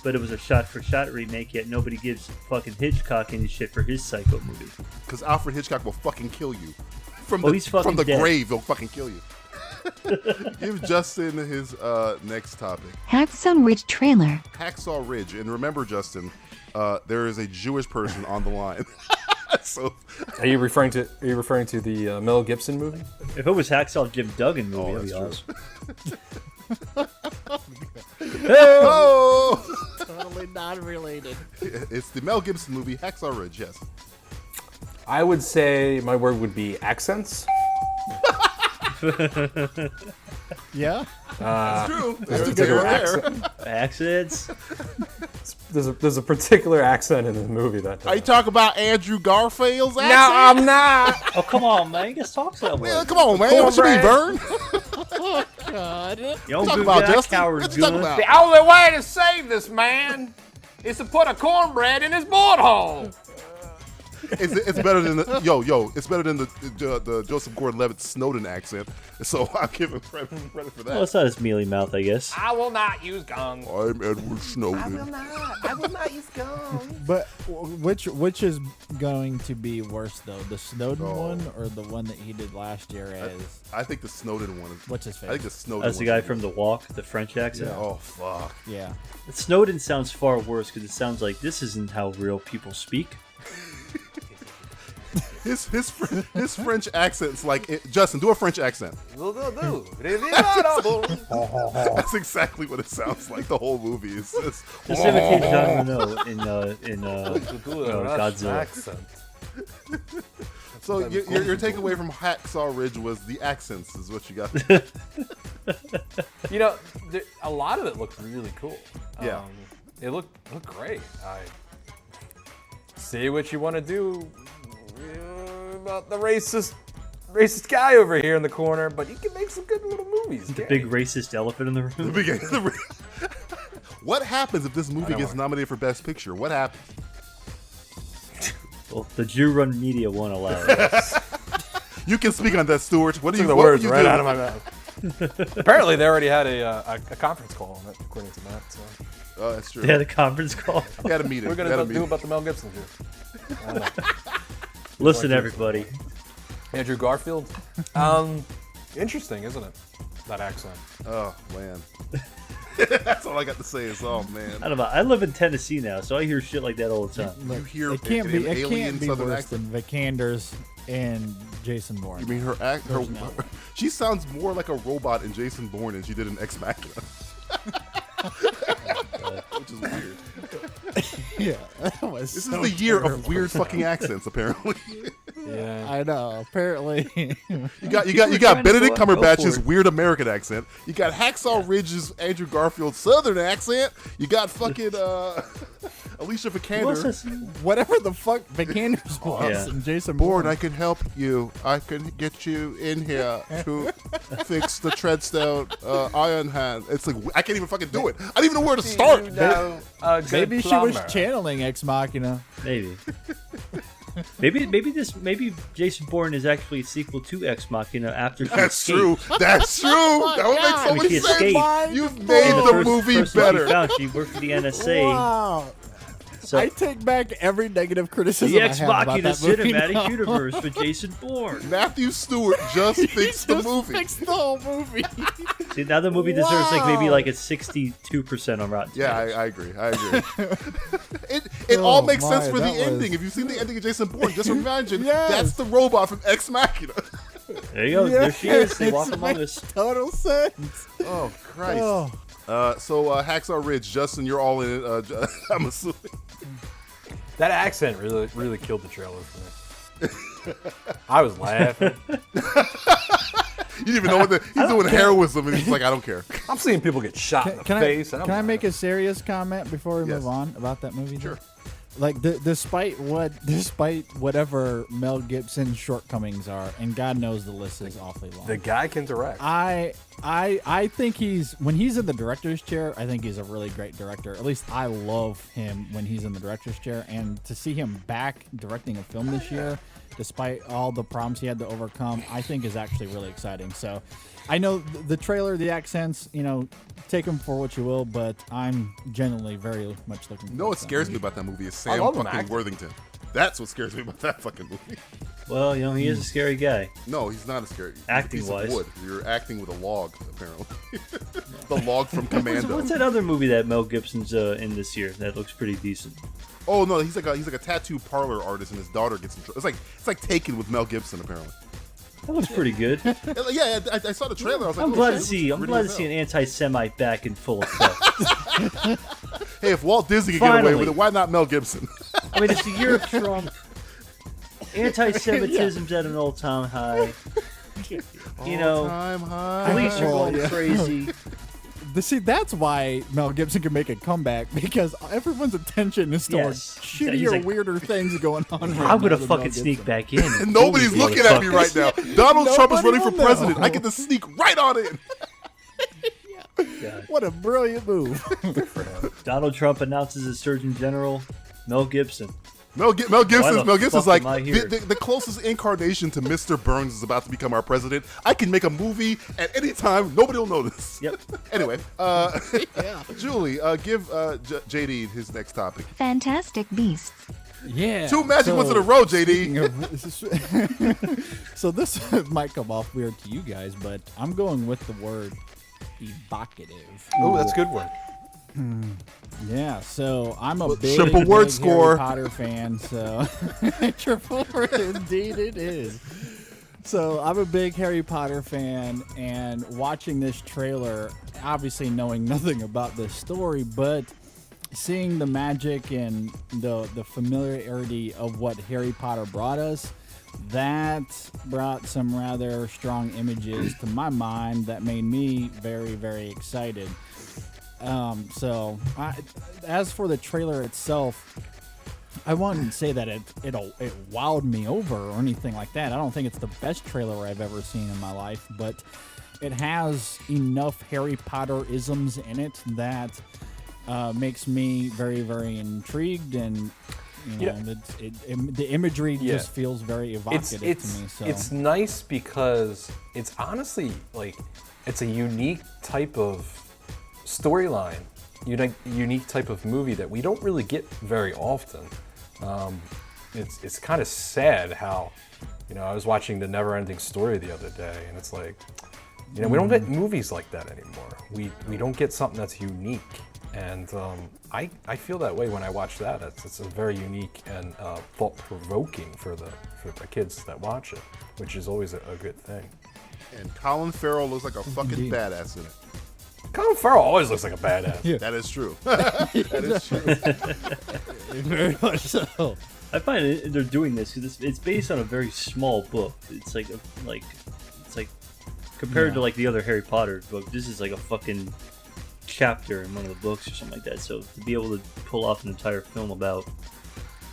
but it was a shot-for-shot remake, yet nobody gives fucking Hitchcock any shit for his Psycho movie. Because Alfred Hitchcock will fucking kill you. From he's fucking the dead. grave, he'll fucking kill you. Give Justin his next topic. Hacksaw Ridge trailer. Hacksaw Ridge. And remember, Justin, there is a Jewish person on the line. So, Are you referring to the Mel Gibson movie? If it was Hacksaw Jim Duggan movie, that'd be awesome. Oh! Totally not related. It's the Mel Gibson movie, Hacksaw Ridge, yes. I would say my word would be accents. Yeah, That's true. Accents. There's a particular accent in the movie that. Are you talking about Andrew Garfield's accent? No, I'm not. Oh, come on, man. Just talk that way. Yeah, come on, man. What you mean, Vern? Oh God. You don't Talk do about that, Justin. coward What you talking good. about? The only way to save this man is to put a cornbread in his bullet hole. It's better than the it's better than the Joseph Gordon-Levitt Snowden accent. So I'll give him credit for that. Well, it's not his mealy mouth, I guess. I will not use guns. I'm Edward Snowden. I will not use guns. But which is going to be worse though, the Snowden one or the one that he did last year as? I think the Snowden one. What's his face? I think the Snowden. That's the guy from The Walk, the French accent. Yeah. Oh fuck. Yeah. Snowden sounds far worse because it sounds like this isn't how real people speak. His French accent's like Justin. Do a French accent. That's exactly what it sounds like. The whole movie is just imitate Jean Reno in Godzilla. Accent. So your takeaway from Hacksaw Ridge was the accents is what you got. You know, a lot of it looked really cool. Yeah. It looked great. I say what you want to do about the racist guy over here in the corner, but you can make some good little movies. The big racist elephant in the room. What happens if this movie gets nominated for Best Picture? What happens? Well, the Duran media won't allow it. You can speak on that, Stuart. What do you? The what words you right do? out of my mouth. Apparently, they already had a conference call on it, according to Matt. So. Oh, that's true. They had a conference call. Got a meeting. We're gonna do about the Mel Gibson here. Listen, everybody. Andrew Garfield. Interesting, isn't it? That accent. Oh man. That's all I got to say is, oh man. I don't know. I live in Tennessee now, so I hear shit like that all the time. You hear It can't be. It alien can't be Southern worse accent. than Vicanders and Jason Bourne. You mean her act? She sounds more like a robot in Jason Bourne than she did in Ex Machina. Which is weird. Yeah, that was. This so is the year terrible. of weird fucking accents, apparently. Yeah, I know. Apparently, you got Benedict Cumberbatch's weird American accent. You got Hacksaw Ridge's Andrew Garfield Southern accent. You got fucking Alicia Vikander. Whatever the fuck Vicanders was, and Jason Bourne. I can help you. I can get you in here to fix the Treadstone Iron Hand. It's like I can't even fucking do it. I don't even know where to start. Maybe she was channeling Ex Machina. Maybe. Maybe Jason Bourne is actually a sequel to Ex Machina after she That's escaped. true. That's true. That would make so When much she sense. escaped. You've made And the first movie person better. She found, she worked for the NSA. Wow. So I take back every negative criticism the I Ex have about Machina that movie cinematic now. universe with Jason Bourne. Matthew Stewart just fixed the movie. Fixed the whole movie. See, now the movie deserves maybe like a 62% on Rotten Tomatoes. Yeah, I agree. It all makes sense for the that ending. was- If you've seen the ending of Jason Bourne, just imagine Yes. that's the robot from Ex Machina. There you go. Yeah, There she is. They it walk among makes us. Total sense. Oh Christ. Oh. So Hacksaw Ridge, Justin, you're all in it. I'm assuming. That accent really killed the trailer for me. I was laughing. You didn't even know what he's doing heroism, and he's like, I don't care. I'm seeing people get shot in the face. Can I make a serious comment before we move on about that movie? Sure. Like, despite whatever Mel Gibson's shortcomings are, and God knows the list is awfully long. The guy can direct. I think when he's in the director's chair, I think he's a really great director. At least I love him when he's in the director's chair. And to see him back directing a film this year, despite all the problems he had to overcome, I think is actually really exciting. So I know the trailer, the accents, take them for what you will, but I'm genuinely very much looking forward You know what to that scares movie. me about that movie is I Sam love him fucking acting. Worthington. That's what scares me about that fucking movie. Well, he is a scary guy. No, he's not a scary. He's a Acting piece of wise. wood. You're acting with a log, apparently. The log from Commando. What's that other movie that Mel Gibson's in this year that looks pretty decent? Oh no, he's like a tattoo parlor artist, and his daughter gets in trouble. It's like Taken with Mel Gibson, apparently. That looks pretty good. Yeah, I saw the trailer. I was like, I'm oh, glad shit, to see. I'm pretty glad to as see an hell. anti-Semite back in full effect. Hey, if Walt Disney could get away Finally. with it, why not Mel Gibson? I mean, it's the year of Trump. Anti-Semitism's at an all-time high. All-time high. Police are Well, going yeah. crazy. See, that's why Mel Gibson can make a comeback, because everyone's attention is towards Yes. Yeah, he's shittier, like, weirder things going on. Right I'm now gonna than fucking Mel sneak Gibson. back in. And nobody's These looking at me right now. Donald Trump is Nobody running for will know. president. I get to sneak right on in. What a brilliant move. Donald Trump announces his Surgeon General, Mel Gibson. Mel Gibson's fuck like am I here? the closest incarnation to Mr. Burns is about to become our president. I can make a movie at any time. Nobody will notice. Yep. Anyway, Julie, give JD his next topic. Fantastic Beasts. Yeah. Two magic ones in a row, JD. So this might come off weird to you guys, but I'm going with the word evocative. Oh, that's a good one. Yeah, so I'm a big, triple word big score. Harry Potter fan, so triple word indeed it is. So I'm a big Harry Potter fan, and watching this trailer, obviously knowing nothing about this story, but seeing the magic and the familiarity of what Harry Potter brought us, that brought some rather strong images to my mind that made me very, very excited. As for the trailer itself, I wouldn't say that it wowed me over or anything like that. I don't think it's the best trailer I've ever seen in my life, but it has enough Harry Potter isms in it that makes me very, very intrigued, and you know, the imagery just feels very evocative to me. So it's nice because it's honestly like it's a unique type of storyline, unique type of movie that we don't really get very often. It's kind of sad how, you know, I was watching The Never-Ending Story the other day, and it's like, you know, we don't get movies like that anymore. We don't get something that's unique, and I feel that way when I watch that. It's a very unique and thought-provoking for the kids that watch it, which is always a good thing. And Colin Farrell looks like a fucking badass in it. Colin Farrell always looks like a badass. Yeah. That is true. That is true. Very much so. I find they're doing this because it's based on a very small book. It's like compared to like the other Harry Potter book, this is like a fucking chapter in one of the books or something like that. So to be able to pull off an entire film about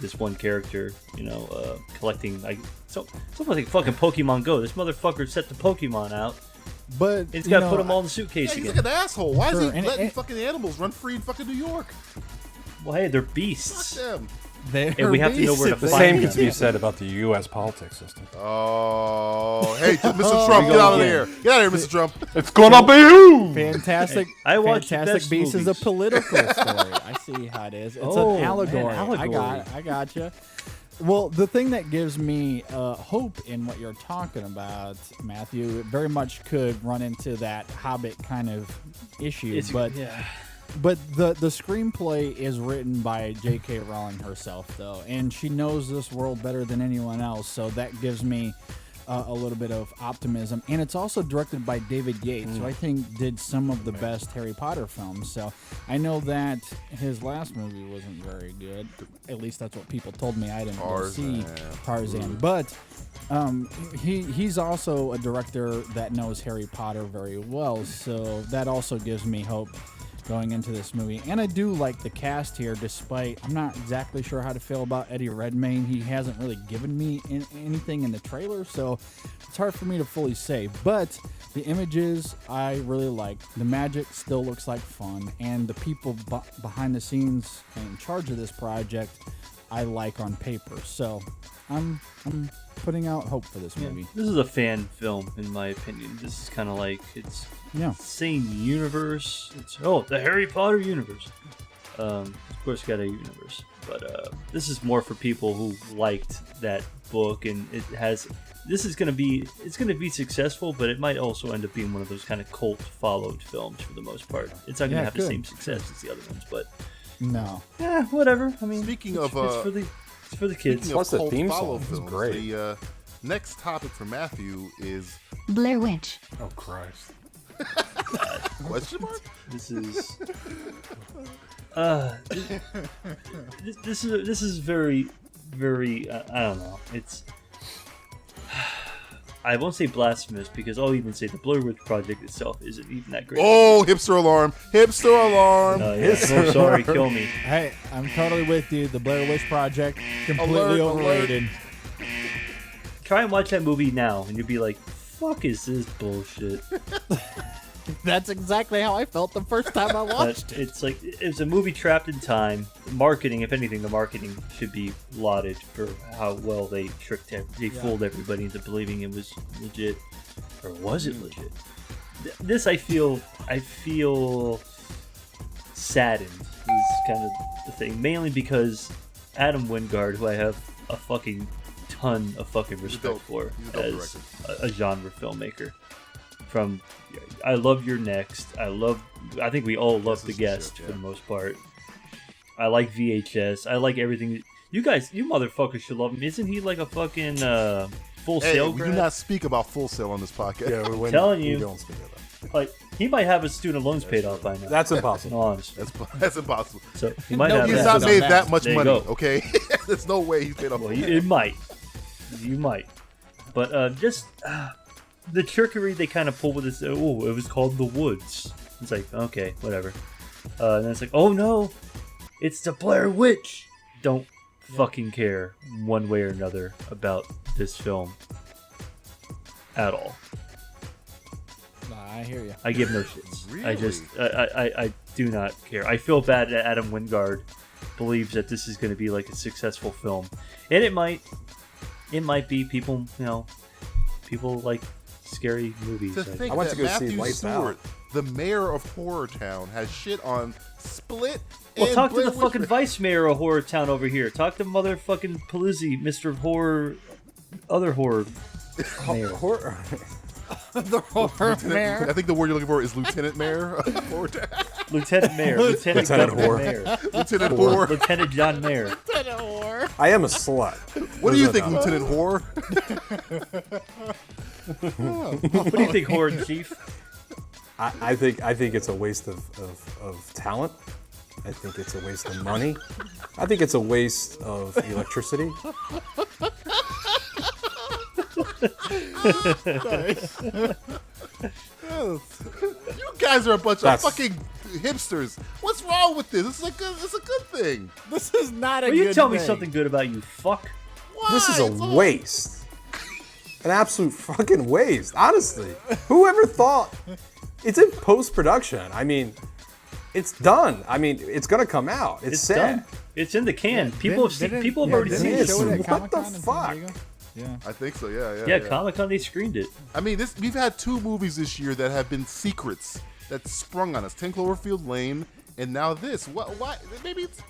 this one character, you know, collecting like it's almost like fucking Pokemon Go. This motherfucker set the Pokemon out. But it's got to put them all in the suitcase he's again. like an asshole. Why is he letting fucking animals run free in fucking New York? Well, hey, they're beasts. Fuck them. And we have to know where to The find same them. could be said about the U.S. politics system. Oh, hey, Mr. Trump, get out of here! Get out of here, Mr. Trump! It's gonna be you. Fantastic. I watch Fantastic Beasts is a political story. I see how it is. It's an allegory. Man, I gotcha. Well, the thing that gives me hope in what you're talking about, Matthew, it very much could run into that Hobbit kind of issue. But the screenplay is written by J.K. Rowling herself, though, and she knows this world better than anyone else, so that gives me a little bit of optimism. And it's also directed by David Yates, who I think did some of the best Harry Potter films. So I know that his last movie wasn't very good. At least that's what people told me. I didn't go see Tarzan. But he's also a director that knows Harry Potter very well, so that also gives me hope going into this movie. And I do like the cast here, despite I'm not exactly sure how to feel about Eddie Redmayne. He hasn't really given me anything in the trailer, so it's hard for me to fully say. But the images I really like. The magic still looks like fun, and the people behind the scenes in charge of this project I like on paper. So I'm putting out hope for this movie. This is a fan film, in my opinion. This is kind of like same universe. It's the Harry Potter universe. Of course, got a universe, but this is more for people who liked that book, and it's gonna be successful, but it might also end up being one of those kind of cult followed films for the most part. It's not gonna have the same success as the other ones, but whatever. I mean, Speaking it's for the kids. Plus the theme song is great. The next topic for Matthew is Blair Witch. Oh Christ. Question mark? This is this is very, very I don't know. It's I won't say blasphemous because I'll even say the Blair Witch Project itself isn't even that great. Oh, hipster alarm! Hipster alarm! I'm sorry, kill me. Hey, I'm totally with you. The Blair Witch Project, completely overrated. Try and watch that movie now, and you'll be like, "Fuck, is this bullshit?" That's exactly how I felt the first time I watched it. It's like it's a movie trapped in time. Marketing, if anything, the marketing should be lauded for how well they fooled everybody into believing it was legit, or was it legit? This I feel saddened. Is kind of the thing, mainly because Adam Wingard, who I have a fucking ton of fucking respect for as a genre filmmaker. From I love Your Next. I think we all love The Guest for the most part. I like VHS. I like everything. You motherfuckers should love him. Isn't he like a fucking Full Sail we grad? do not speak about Full Sail on this podcast. Yeah, I'm telling you. We don't speak of that. Like he might have his student loans paid off by now. That's impossible. That's impossible. So he might have. He's not made that much There you money. go. Okay, there's no way he's paid off. Well, it might. You might. But just the trickery they kind of pull with this. Oh, it was called The Woods. It's like, okay, whatever. And then it's like, oh no, it's the Blair Witch. Don't fucking care one way or another about this film at all. Nah, I hear you. I give no shits. Really? I just, I do not care. I feel bad that Adam Wingard believes that this is going to be like a successful film, and it might be. People, people like scary movies. To think that Matthew Stewart, the mayor of Horror Town, has shit on Split. Well, and talk to Blair the Witch fucking vice mayor of Horror Town over here. Talk to motherfucking Palizzi, Mr. Horror, other horror mayor. The horror mayor. I think the word you're looking for is Lieutenant Mayor of Horror Town. Lieutenant Mayor. Lieutenant Whore. Mayor. Lieutenant Whore. Lieutenant John Mayor. Lieutenant Whore. I am a slut. What do you think, Lieutenant Whore? What do you think, Horror Chief? I think it's a waste of talent. I think it's a waste of money. I think it's a waste of electricity. You guys are a bunch of fucking hipsters. What's wrong with this? This is a good thing. This is not a Will good you tell me thing. something good about you, fuck? This is a waste. An absolute fucking waste. Honestly, whoever thought? It's in post-production. I mean, it's done. I mean, it's gonna come out. It's sad. Done. It's in the can. People have already seen it. it. What the fuck? Yeah, I think so. Yeah. Yeah, Comic-Con, they screened it. I mean, we've had 2 movies this year that have been secrets that sprung on us: 10 Cloverfield Lane, and now this. Why? Maybe it's.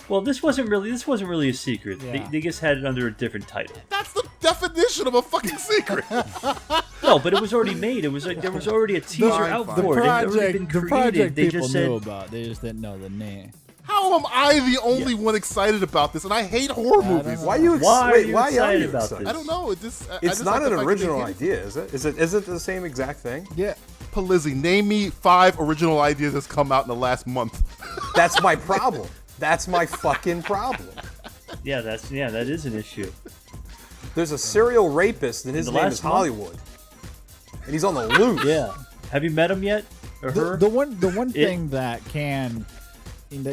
Well, this wasn't really a secret. Yeah. They just had it under a different title. That's the definition of a fucking secret. No, but it was already made. It was like there was already a teaser out for it. It had already been The created. project They people just knew said, about. They just didn't know the name. How am I the only one excited about this? And I hate horror movies. Why are you excited excited about this? this? I don't know. It's not an original idea, is it? Is it the same exact thing? Yeah. Palizzi, name me 5 original ideas that's come out in the last month. That's my problem. That's my fucking problem. yeah, that is an issue. There's a serial rapist, and his The name last is month? Hollywood, and he's on the loose. Yeah. Have you met him yet? Or her? The one thing that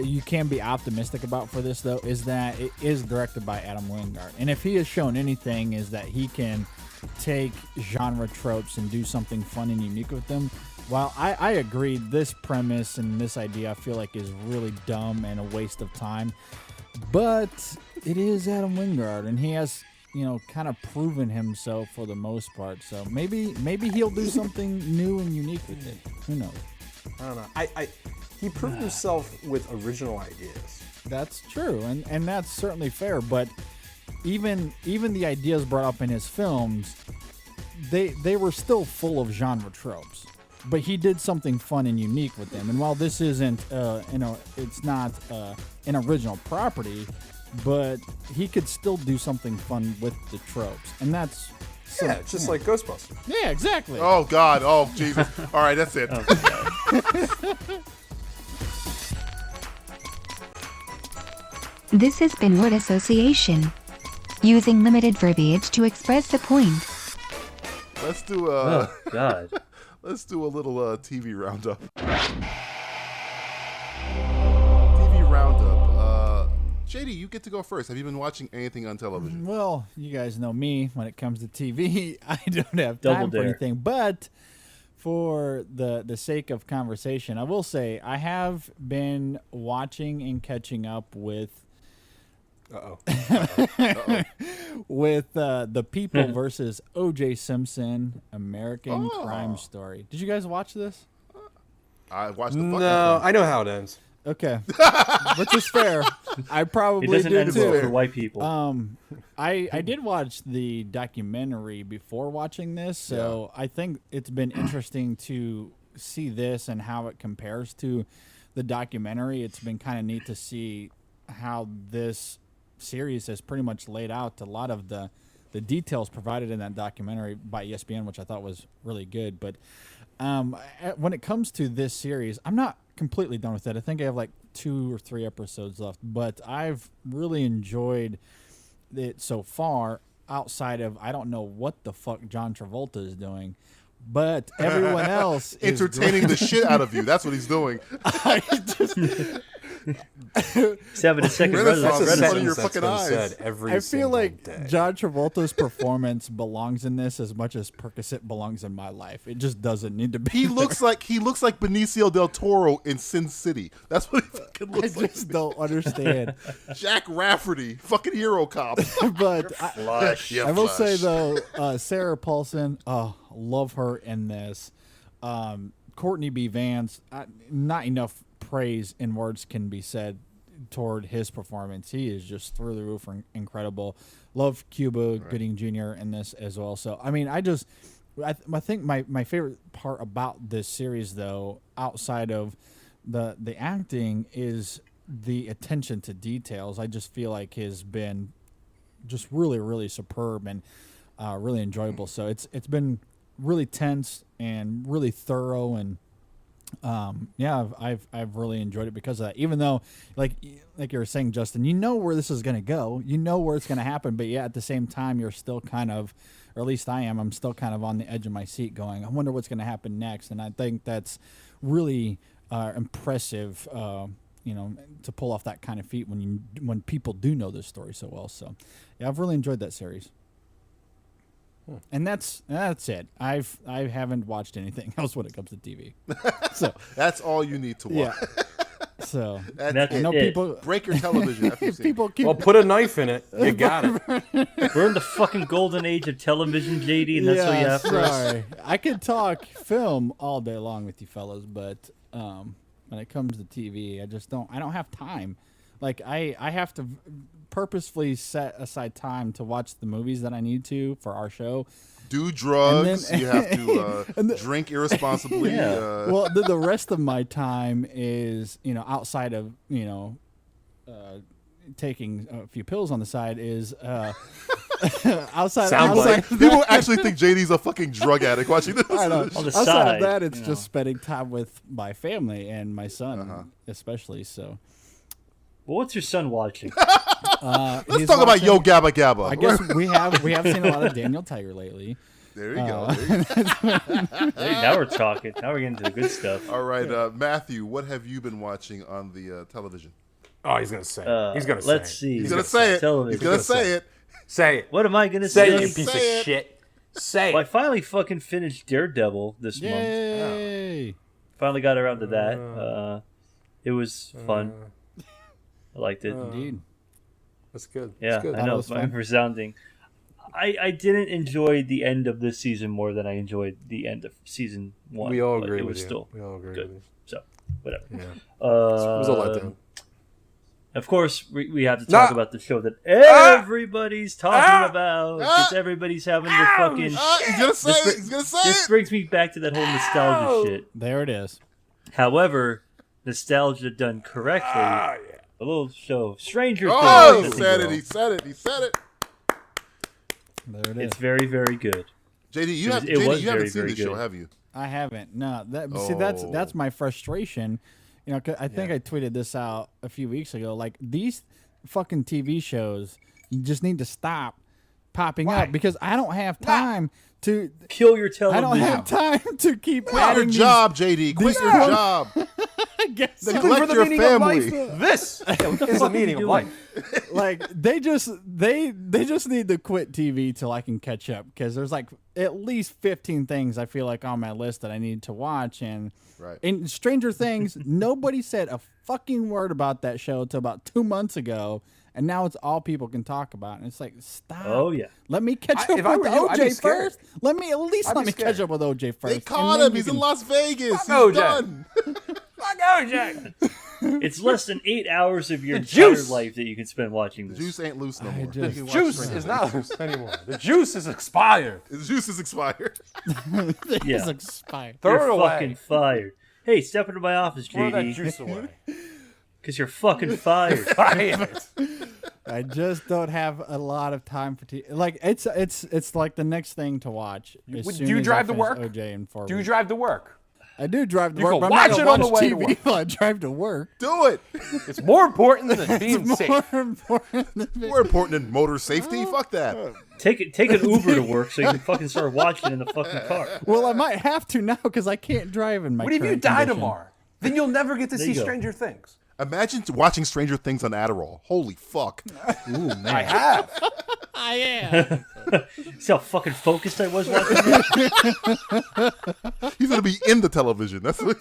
you can be optimistic about for this though is that it is directed by Adam Wingard, and if he has shown anything, is that he can take genre tropes and do something fun and unique with them. While I agree, this premise and this idea I feel like is really dumb and a waste of time, but it is Adam Wingard, and he has kind of proven himself for the most part. So maybe he'll do something new and unique with it. Who knows? I don't know. He proved himself with original ideas. That's true, and that's certainly fair. But even the ideas brought up in his films, they were still full of genre tropes. But he did something fun and unique with them. And while this isn't, it's not an original property, but he could still do something fun with the tropes, and that's it's just like Ghostbusters. Yeah, exactly. Oh God! Oh Jesus! All right, that's it. This has been Word Association. Using limited verbiage to express the point. Let's do Oh God. Let's do a little TV roundup. TV roundup. JD, you get to go first. Have you been watching anything on television? Well, you guys know me. When it comes to TV, I don't have Double time for dare. anything. But for the sake of conversation, I will say I have been watching and catching up with with The People versus O.J. Simpson, American Crime Story. Did you guys watch this? I watched the fucking No, thing. I know how it ends. Okay, which is fair. I probably It doesn't do end too. well for white people. I did watch the documentary before watching this, so I think it's been interesting to see this and how it compares to the documentary. It's been kind of neat to see how this series has pretty much laid out a lot of the details provided in that documentary by ESPN, which I thought was really good. But when it comes to this series, I'm not completely done with it. I think I have like 2 or 3 episodes left, but I've really enjoyed it so far. Outside of, I don't know what the fuck John Travolta is doing, but everyone else is entertaining the shit out of you. That's what he's doing. He's having a second Renaissance in your That's fucking been eyes. said every I feel single like day. John Travolta's performance belongs in this as much as Percocet belongs in my life. It just doesn't need to be. He looks like Benicio del Toro in Sin City. That's what he fucking looks like. I just don't understand. Jack Rafferty, fucking hero cop. But I will say though, Sarah Paulson, love her in this. Courtney B. Vance, not enough praise in words can be said toward his performance. He is just through the roof incredible. Love Cuba Gooding Jr. in this as well. So I mean, I think my favorite part about this series, though, outside of the acting, is the attention to details. I just feel like has been just really, really superb and really enjoyable. So it's been really tense and really thorough, and I've really enjoyed it because of that. Even though, like you were saying, Justin, you know where this is going to go, you know where it's going to happen, but at the same time, you're still kind of, or at least I'm still kind of on the edge of my seat, going, I wonder what's going to happen next. And I think that's really impressive. To pull off that kind of feat when people do know this story so well. So, yeah, I've really enjoyed that series. And that's it. I haven't watched anything else when it comes to TV. So that's all you need to watch. Yeah. So that's I know people break your television. After people keep put a knife in it. You got it. We're in the fucking golden age of television, JD, and that's what you have for us. Sorry. I could talk film all day long with you fellas, but when it comes to TV, I don't have time. Like I have to purposefully set aside time to watch the movies that I need to for our show. Do drugs. You have to drink irresponsibly. Yeah. Well, the rest of my time is, outside of, taking a few pills on the side is outside. People actually think JD's a fucking drug addict watching this. I know. On the outside side, of that, it's just spending time with my family and my son, especially. So, well, what's your son watching? Let's talk about Yo Gabba Gabba. I guess we have seen a lot of Daniel Tiger lately. There you go. Hey, now we're talking. Now we're getting to the good stuff. All right, Matthew, what have you been watching on the television? Oh, he's gonna say it. He's gonna say let's it. see. He's gonna say it. Television. He's gonna say it. Say it. What am I gonna Say say? it, you piece of shit. Say Well, I it. finally fucking finished Daredevil this month. Yay! Finally got around to that. It was fun. I liked it. Indeed. That's good. Yeah, That's good. I know. was I'm fun. resounding. I didn't enjoy the end of this season more than I enjoyed the end of season 1. We all but agree it with was you. still We all agree good. with you. So, whatever. Yeah. It was a letdown. Of course, we have to talk about the show that everybody's talking about. Because everybody's having the fucking... He's gonna say it. He's gonna say This it. brings me back to that whole nostalgia shit. There it is. However, nostalgia done correctly, a little show, Stranger Things. Oh, he Nothing said wrong. it. He said it. He said it. There it is. It's very, very good. JD, you It haven't was seen very, this very show, good. have you? I haven't. No. See, that's my frustration. 'Cause I think I tweeted this out a few weeks ago. Like, these fucking TV shows just need to stop popping up because I don't have time to kill your I television. don't have time to keep Quit your adding job, JD. Quit your job. I guess Neglect your family. This is the meaning of life. Like they just need to quit TV till I can catch up because there's like at least 15 things I feel like on my list that I need to watch. And in Stranger Things, nobody said a fucking word about that show till about 2 months ago, and now it's all people can talk about. And it's like, stop. Oh yeah. Let me catch up if I with were you, I'd be OJ scared. first. Let me scared. catch up with OJ first. They caught him. He's in Las Vegas. He's OJ. done. Fuck OJ. It's less than 8 hours of your The entire juice. life that you can spend watching The this. juice ain't loose no more. just- You can watch Juice Stranger is Things. not loose anymore. The juice is expired. The juice is expired. Yeah. It's expired. Throw You're it away. fucking fired. Hey, step into my office, Throw that JD. juice away. Because you're fucking fired. Fired. I just don't have a lot of time for TV. Like it's like the next thing to watch. As Do soon you as drive I to finish work? OJ in 4 Do you weeks. drive to work? I do drive to You work. can but I'm watch not it gonna on the watch way to TV work. while I drive to work. Do it. It's more important than being It's safe. more important than More important than motor safety. Fuck that. Take an Uber to work so you can fucking start watching in the fucking car. Well, I might have to now because I can't drive in my. What if you current die condition. tomorrow? Then you'll never get to There see you go. Stranger Things. Imagine watching Stranger Things on Adderall. Holy fuck. Ooh, man. I have. I am. See how fucking focused I was watching it? He's going to be in the television. That's what...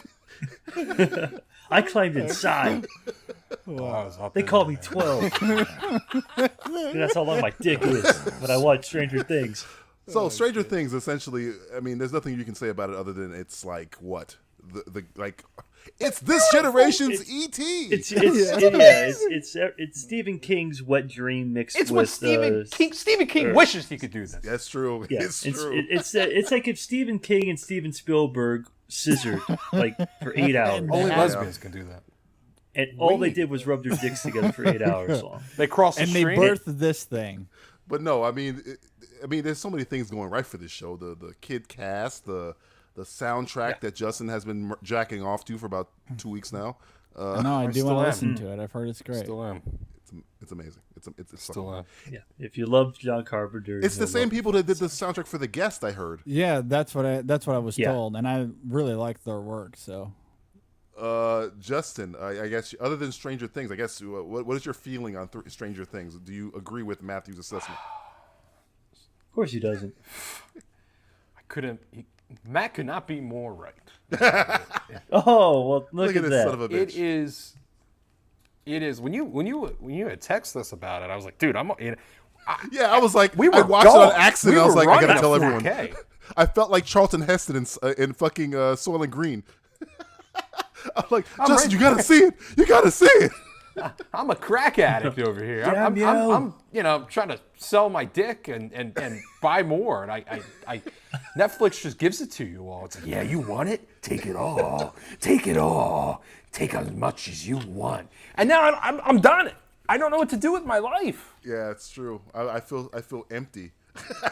I climbed inside. They call me 12. That's how long my dick is when I watch Stranger Things. So Stranger Things, essentially, I mean, there's nothing you can say about it other than it's like what it's this generation's E.T. It's Stephen King's wet dream mixed with. It's what Stephen King wishes he could do this. That's true. Yeah, it's true. It's like if Stephen King and Steven Spielberg scissored like for 8 hours. Only lesbians can do that. And all they did was rub their dicks together for 8 hours long. They crossed the and stream. they birthed this thing. But no, I mean, there's so many things going right for this show. The kid cast, the soundtrack that Justin has been jacking off to for about 2 weeks now. No, I do want to listen to it. I've heard it's great. Still am. It's amazing. It's still am. Yeah, if you love John Carpenter, it's the same people that did the soundtrack for The Guest. I heard. Yeah, that's what I was told, and I really like their work. So, Justin, I guess other than Stranger Things, I guess what is your feeling on Stranger Things? Do you agree with Matthew's assessment? Of course he doesn't. Matt could not be more right. Oh well, look at this that. son of a bitch. It is when you had texted us about it. I was like, dude, I was like, we were I watched it on gone. accident. We I was were like, I gotta running tell at everyone. 4K. I felt like Charlton Heston in fucking Soylent Green. I'm like, Justin, you gotta see it. You gotta see it. I'm a crack addict over here. I'm trying to sell my dick and buy more. And I Netflix just gives it to you all. It's like, yeah, you want it? Take it all. Take it all. Take as much as you want. And now I'm done. I don't know what to do with my life. Yeah, it's true. I feel empty.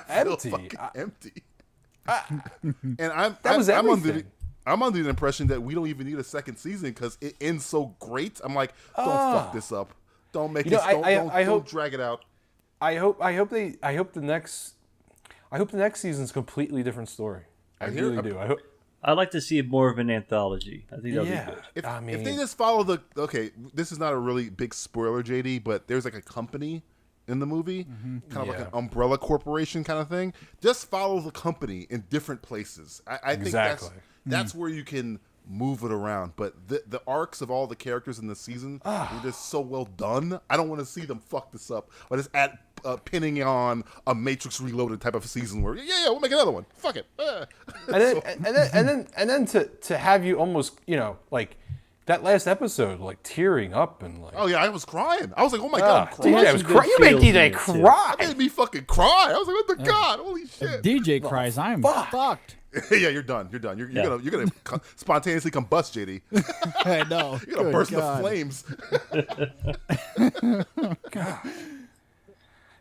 Empty. Empty. And I'm under the impression that we don't even need a second season because it ends so great. I'm like, don't fuck this up. Don't make it. Don't drag it out. I hope the next season's a completely different story. I really do. I'd like to see more of an anthology. I think that would be good. If they just follow this is not a really big spoiler, JD, but there's like a company in the movie, kind of like an umbrella corporation kind of thing. Just follow the company in different places. I think that's where you can move it around. But the arcs of all the characters in the season were just so well done. I don't want to see them fuck this up. Or just pinning on a Matrix Reloaded type of season where we'll make another one. Fuck it. And then to have you almost like that last episode like tearing up and like. Oh yeah, I was crying. I was like, oh my god, I'm crying. DJ, I was crying. You made DJ cry. That made me fucking cry. I was like, what the god? Holy shit. If DJ cries, I'm fucked. Yeah, you're done. You're done. You're gonna spontaneously combust, JD. I know. You're gonna burst into flames. God.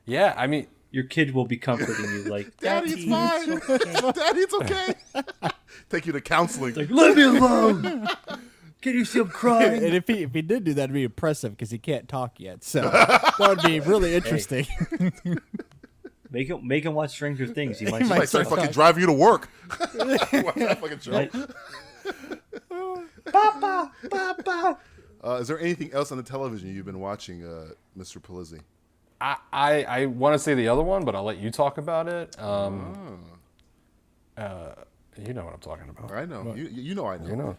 Yeah, I mean, your kid will be comforting you, like, Daddy, it's fine. Daddy, it's okay. Take you to counseling. Like, leave me alone. Can you see him crying? And if he did do that, it'd be impressive because he can't talk yet. So that would be really interesting. Make him watch Stranger Things. He might start fucking driving you to work. Watch that fucking show. Right. Papa, Papa. Is there anything else on the television you've been watching, Mr. Palizzi? I want to say the other one, but I'll let you talk about it. You know what I'm talking about. I know. You know I know. You know.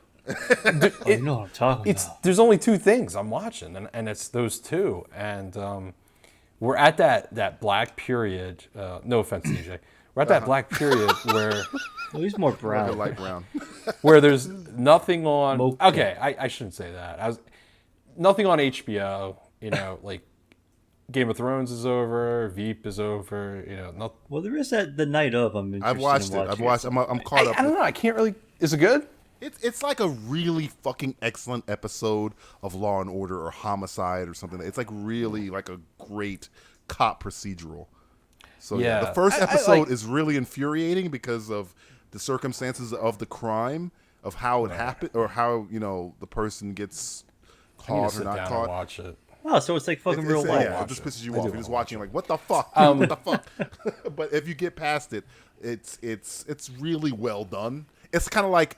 You know what I'm talking about. There's only two things I'm watching, and it's those two. And we're at that black period. No offense, DJ. We're at that black period where he's more brown, light brown, where there's nothing on. Okay, I shouldn't say that. Nothing on HBO. You know, like Game of Thrones is over. Veep is over. You know, well, there is the night of. I've watched it. I'm caught up. I don't know. I can't really. Is it good? It's like a really fucking excellent episode of Law and Order or Homicide or something. It's like really like a great cop procedural. So yeah, the first episode is really infuriating because of the circumstances of the crime, of how it happened, or how the person gets caught or not caught. Watch it. Oh, so it's like fucking real life. Yeah, it just pisses you off. You're just watching like, what the fuck? What the fuck? But if you get past it, it's really well done. It's kind of like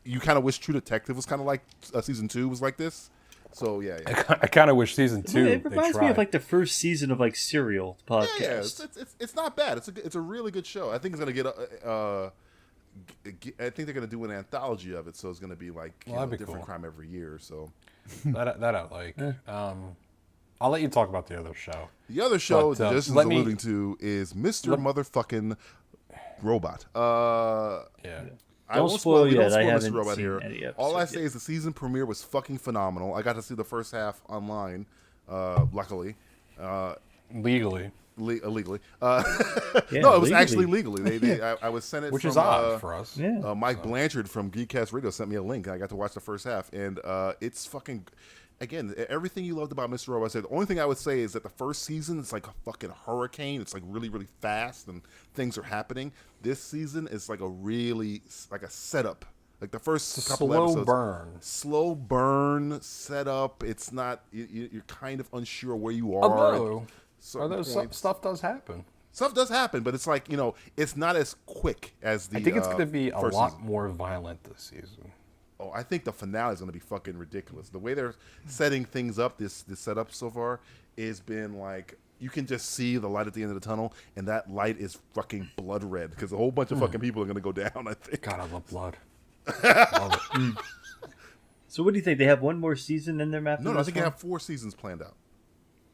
you kind of wish True Detective was kind of like season 2 was like this, So yeah. I kind of wish season 2. It reminds me of like the first season of like Serial podcast. Yeah, it's not bad. It's a really good show. I think it's gonna get I think they're gonna do an anthology of it, so it's gonna be like different crime every year. So that I like. I'll let you talk about the other show. The other show that Justin's alluding to is Mr. Motherfucking Robot. Yeah. I won't spoil yet. I haven't seen any episodes. All I say is the season premiere was fucking phenomenal. I got to see the first half online, luckily. Legally. Illegally. No, it was actually legally. I was sent it Which from, is odd for us. Mike Blanchard from Geekcast Radio sent me a link. I got to watch the first half, and it's fucking... Again, everything you loved about Mr. Robot. I said the only thing I would say is that the first season is like a fucking hurricane. It's like really, really fast and things are happening. This season is like a setup. Like the first couple episodes, slow burn setup. It's not you're kind of unsure where you are. Stuff does happen. Stuff does happen, but it's like it's not as quick as the. I think it's going to be a lot season. more violent this season. Oh, I think the finale is going to be fucking ridiculous. The way they're setting things up, this setup so far, has been like you can just see the light at the end of the tunnel, and that light is fucking blood red because a whole bunch of fucking people are going to go down. I think. God, I love blood. Love it. So, what do you think? They have one more season in their map? No, I think they have 4 seasons planned out.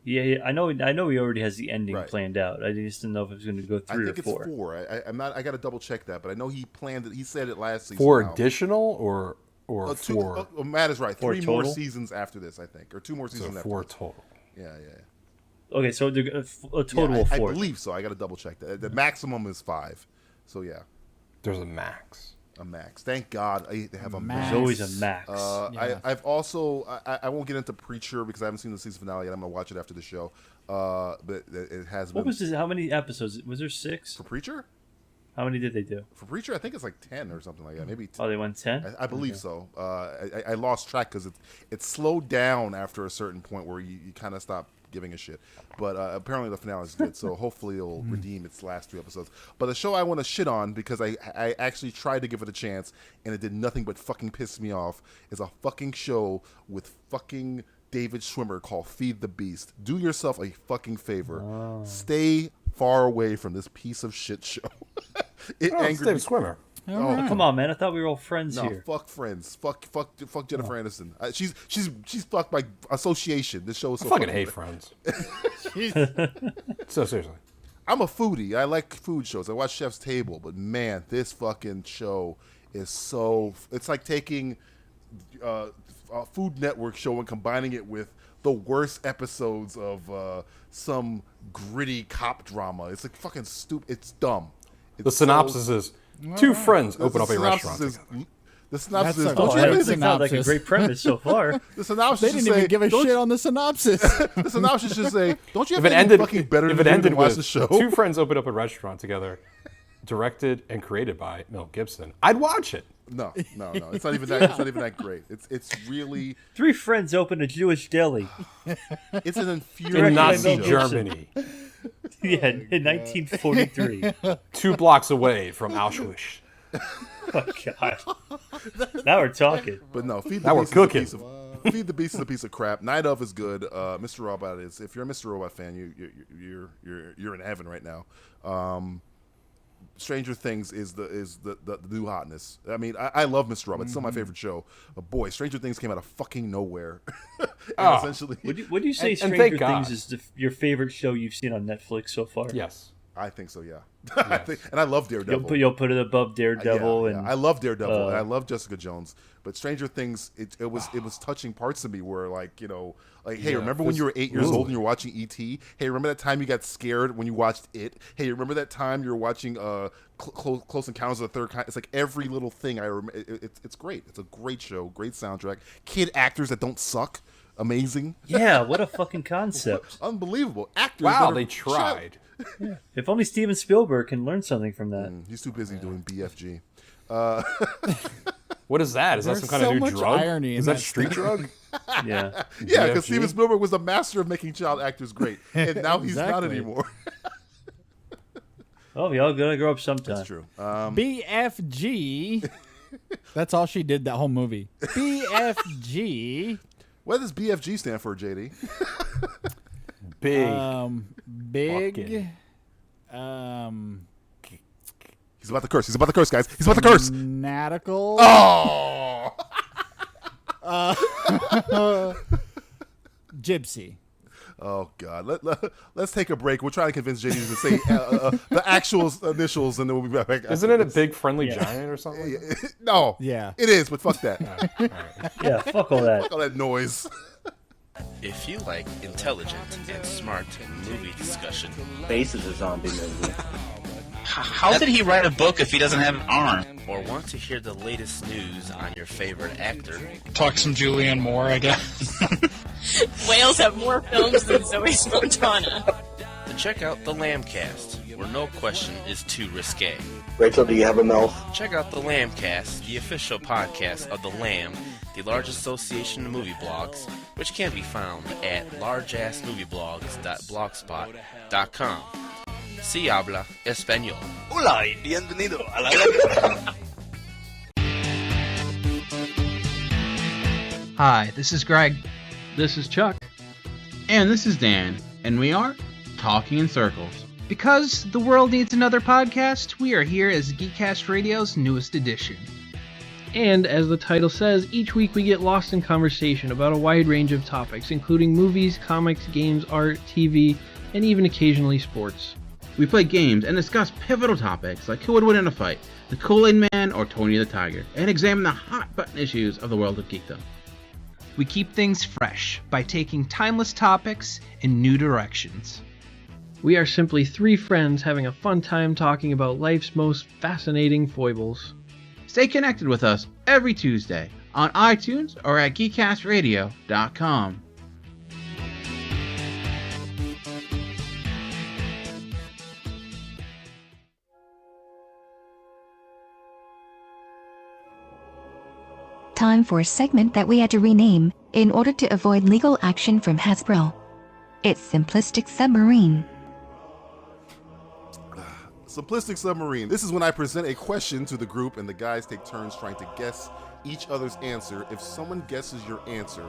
Yeah, I know. He already has the ending planned out. I just didn't know if it was going to go 3 or 4. I think it's 4. I'm not. I got to double check that, but I know he planned it. He said it last season. 4 additional or 4? Matt is right. 3 total? more seasons after this, I think, or 2 more seasons after 4 this. total. Yeah. Okay, so a total of 4. I believe so. I got to double check that. The maximum is 5. So yeah, there's a max. A max. Thank God they have a max. There's always a max. I've also I won't get into Preacher because I haven't seen the season finale yet. I'm gonna watch it after the show. But it has. What was this? How many episodes? Was there 6 for Preacher? How many did they do? For Preacher, I think it's like 10 or something like that. Maybe 10. Oh, they went 10? I believe so. I lost track because it slowed down after a certain point where you kind of stop giving a shit. But apparently the finale is good, so hopefully it'll redeem its last 2 episodes. But the show I want to shit on, because I actually tried to give it a chance, and it did nothing but fucking piss me off, is a fucking show with fucking David Schwimmer called Feed the Beast. Do yourself a fucking favor. Stay far away from this piece of shit show. It angered David me. Schwimmer. Come on, man! I thought we were all friends here. Fuck friends. Fuck Jennifer Aniston. She's fucked by association. This show is so I fucking hate Friends. So seriously, I'm a foodie. I like food shows. I watch Chef's Table, but man, this fucking show is so. It's like taking a Food Network show and combining it with the worst episodes of some gritty cop drama. It's like fucking stupid. It's dumb. The synopsis is 2 friends open up a restaurant together. The synopsis is, don't you ever think sounds like a great premise so far. The synopsis They didn't even give a shit on the synopsis. The synopsis should say, don't you If have it anything ended, fucking better if to it do ended than watch with the show? 2 friends open up a restaurant together, directed and created by Mel Gibson, I'd watch it. No. It's not even that. It's not even that great. It's really 3 friends open a Jewish deli. It's an In infuriating Nazi show. Germany, Yeah, in 1943. 2 blocks away from Auschwitz. Oh God! Now we're talking. But no, Feed the Now we're Beast cooking. Feed the Beast is a piece of crap. Night of is good. Mr. Robot is. If you're a Mr. Robot fan, you're in heaven right now. Stranger Things is the new hotness. I mean, I love Mr. Robot. It's still my favorite show. But boy, Stranger Things came out of fucking nowhere. Essentially, Would you say And Stranger thank Things God. is your favorite show you've seen on Netflix so far? Yes. I think so. Yeah. And I love Daredevil. You'll put it above Daredevil. Yeah. And I love Daredevil. And I love Jessica Jones. But Stranger Things, it was touching parts of me where hey, remember when you were 8 years old and you were watching E.T.? Hey, remember that time you got scared when you watched It? Hey, remember that time you were watching Close Encounters of the Third Kind? It's like every little thing I remember. It's great. It's a great show. Great soundtrack. Kid actors that don't suck. Amazing. Yeah, what a fucking concept. Unbelievable. Actors. Wow, they tried. Yeah. If only Steven Spielberg can learn something from that. He's too busy doing BFG. What is that? Is that some kind of new drug? Is that street drug? Yeah. Yeah, because Steven Spielberg was a master of making child actors great. And now he's not anymore. Oh, we all gotta grow up sometime. That's true. BFG. That's all she did that whole movie. BFG What does BFG stand for, JD? Big. Big. He's about to curse. He's about to curse, guys. He's about to curse. Fanatical. Oh. Gypsy. Oh God. Let's take a break. We're trying to convince JD to say the actual initials, and then we'll be back. Isn't it a big friendly giant or something? Like that? No. Yeah. It is, but fuck that. All right. Yeah, fuck all that. Fuck all that noise. If you like intelligent and smart movie discussion, Space is a zombie movie. how did he write a book if he doesn't have an arm? Or want to hear the latest news on your favorite actor? Talk some Julianne Moore, I guess. Whales have more films than Zoe Saldana. Then check out the Lambcast, where no question is too risque. Rachel, do you have a MILF? Check out the Lambcast, the official podcast of The Lamb, the large association of movie blogs, which can be found at largeassmovieblogs.blogspot.com. Si habla español. Hola y bienvenido a la Hi, this is Greg. This is Chuck. And this is Dan. And we are Talking in Circles. Because the world needs another podcast, we are here as Geekcast Radio's newest edition. And as the title says, each week we get lost in conversation about a wide range of topics, including movies, comics, games, art, TV, and even occasionally sports. We play games and discuss pivotal topics like who would win in a fight, the Kool-Aid Man or Tony the Tiger, and examine the hot-button issues of the world of geekdom. We keep things fresh by taking timeless topics in new directions. We are simply three friends having a fun time talking about life's most fascinating foibles. Stay connected with us every Tuesday on iTunes or at geekcastradio.com. Time for a segment that we had to rename in order to avoid legal action from Hasbro. It's Simplistic Submarine. Simplistic Submarine. This is when I present a question to the group and the guys take turns trying to guess each other's answer. If someone guesses your answer,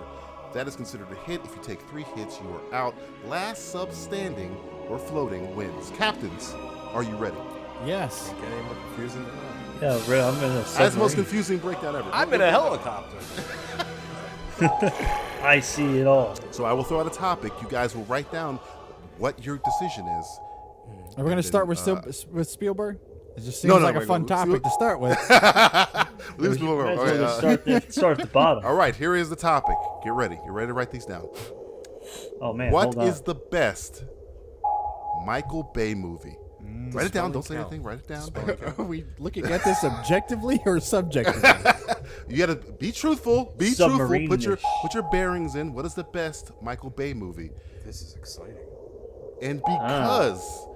that is considered a hit. If you take 3 hits, you are out. Last sub standing or floating wins. Captains, are you ready? Yes. Okay, more confusing than that. Yeah, bro, I'm in a submarine. That's the most confusing breakdown ever. I'm in a helicopter. I see it all. So I will throw out a topic. You guys will write down what your decision is. Are we going to start with Spielberg? It just seems like a fun topic to start with. Leave Spielberg. Start at the bottom. All right, here is the topic. Get ready. You ready to write these down? Oh, man, What hold on. is the best Michael Bay movie? Write it down. Don't say anything. Write it down. Are we looking at this objectively or subjectively? You gotta be truthful. Be truthful. Put your bearings in. What is the best Michael Bay movie? This is exciting. And because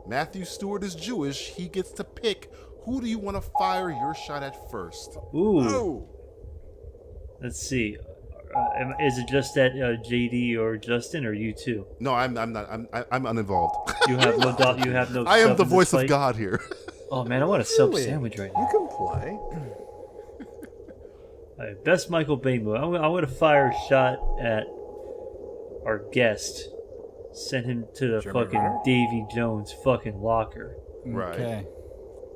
Matthew Stewart is Jewish, he gets to pick who do you want to fire your shot at first. Ooh. Let's see. Is it just that JD or Justin or you too? No, I'm not. I'm uninvolved. You have no doubt. You have no. I am the sub in voice this of fight? God here. Oh man, I want a sub sandwich right now. You can play. All right, best Michael Bay movie. I'm going to fire a shot at our guest. Send him to the fucking Davy Jones fucking locker. Right. Okay.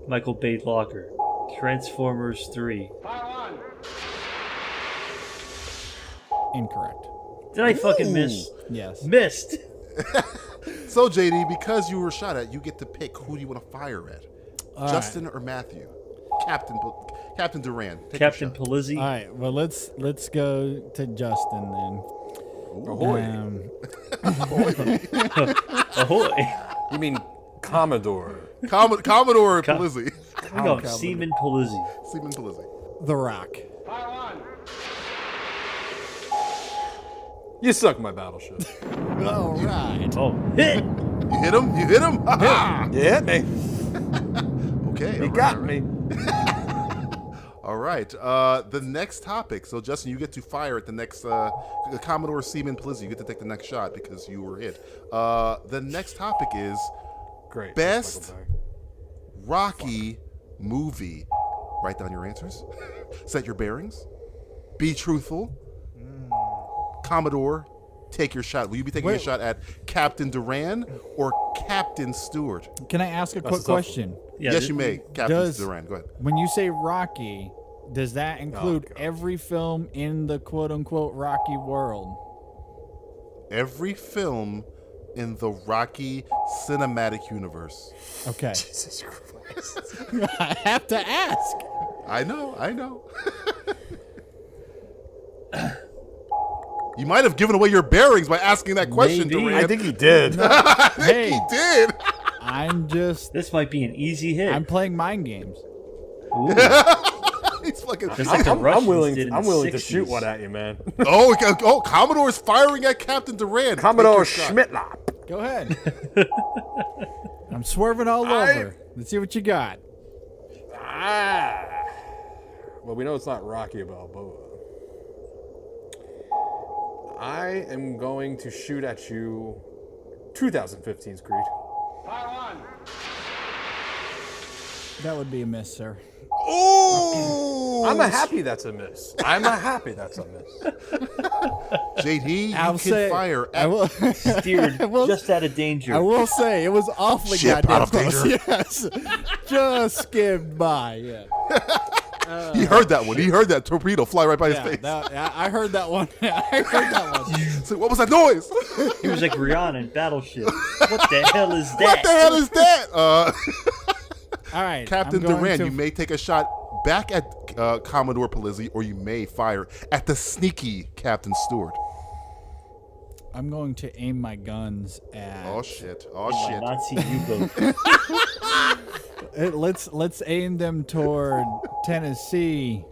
Michael Bay locker. Transformers 3. Incorrect. Did I fucking miss? Yes. Missed. So JD, because you were shot at, you get to pick who do you want to fire at, All Justin or Matthew? Captain Duran. Take Captain Polizzi. All right. Well, let's go to Justin then. Ahoy. Ahoy. You mean Commodore? Commodore Polizzi. No, Seaman Polizzi. Seaman Polizzi. The Rock. You suck my battleship. All right. Oh, hit. You hit him? You hit him? You hit me. Okay. You got me. All right. The next topic. So, Justin, you get to fire at the next Commodore Seaman Polizzi. You get to take the next shot because you were hit. The next topic is best Rocky movie. Write down your answers. Set your bearings. Be truthful. Commodore, take your shot. Will you be taking a shot at Captain Duran or Captain Stewart? Can I ask a quick question? Yes, you may. Captain Duran, go ahead. When you say Rocky, does that include every film in the quote-unquote Rocky world? Every film in the Rocky cinematic universe. Okay. Jesus Christ. I have to ask. I know. You might have given away your bearings by asking that question, Duran. I think he did. Hey, he did. I'm just... This might be an easy hit. I'm playing mind games. Ooh. He's fucking... I'm willing to shoot one at you, man. Oh, Commodore's firing at Captain Duran. Commodore Schmitlop. Go ahead. I'm swerving all over. Let's see what you got. Well, we know it's not Rocky Balboa. I am going to shoot at you 2015's Creed. That would be a miss, sir. Oh! I'm happy that's a miss. JD, you can fire at... Steered just out of danger. I will say, it was awfully goddamn close. Yes. Just skimmed by, yeah. He heard that one. He heard that torpedo fly right by his face. I heard that one. So what was that noise? He was like Rihanna in Battleship. What the hell is that? What the hell is that? All right, Captain Duran, you may take a shot back at Commodore Polizzi, or you may fire at the sneaky Captain Stewart. I'm going to aim my guns at... Oh, shit. Nazi U-boat. Let's aim them toward Tennessee.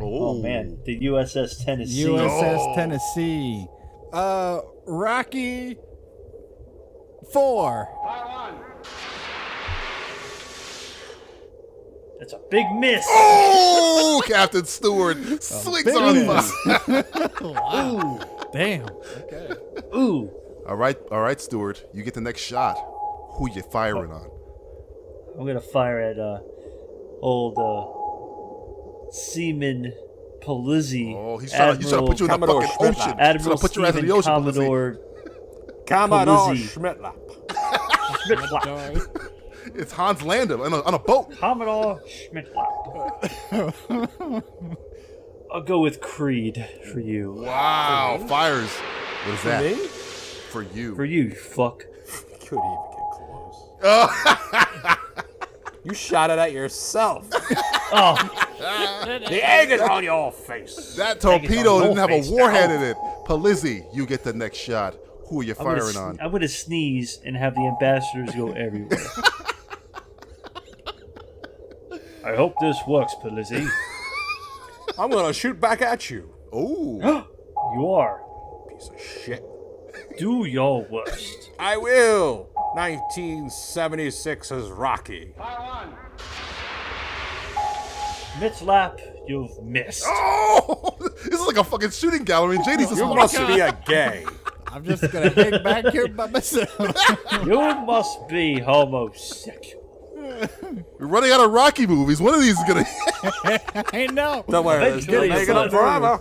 Oh, man. The USS Tennessee. USS Tennessee. Rocky 4. That's a big miss. Oh, Captain Stewart swings on fire. Wow. Damn. Okay. Ooh. All right, Stewart. You get the next shot. Who you firing on? I'm gonna fire at old Seaman Polizzi. Oh, he's trying to put you in the fucking ocean. Admiral Put your ass in the ocean, Commodore Schmitlop. It's Hans Landa on a boat. Commodore Schmitlop. I'll go with Creed for you. Wow, fires. What is that? Me? For you. For you, fuck. Couldn't even get close. You shot it at yourself. Oh. The egg is on your face. That torpedo didn't have a warhead in it. Polizzi, you get the next shot. Who are you firing on? I'm gonna sneeze and have the ambassadors go everywhere. I hope this works, Polizzi. I'm gonna shoot back at you. Oh. You are. Piece of shit. Do your worst. I will. 1976's Rocky. Mitzlap, you've missed. Oh! This is like a fucking shooting gallery, and JD's You must be a gay. I'm just gonna hang back here by myself. You must be homosexual. We're running out of Rocky movies. One of these is gonna. I know. Don't worry, it's still making up forever.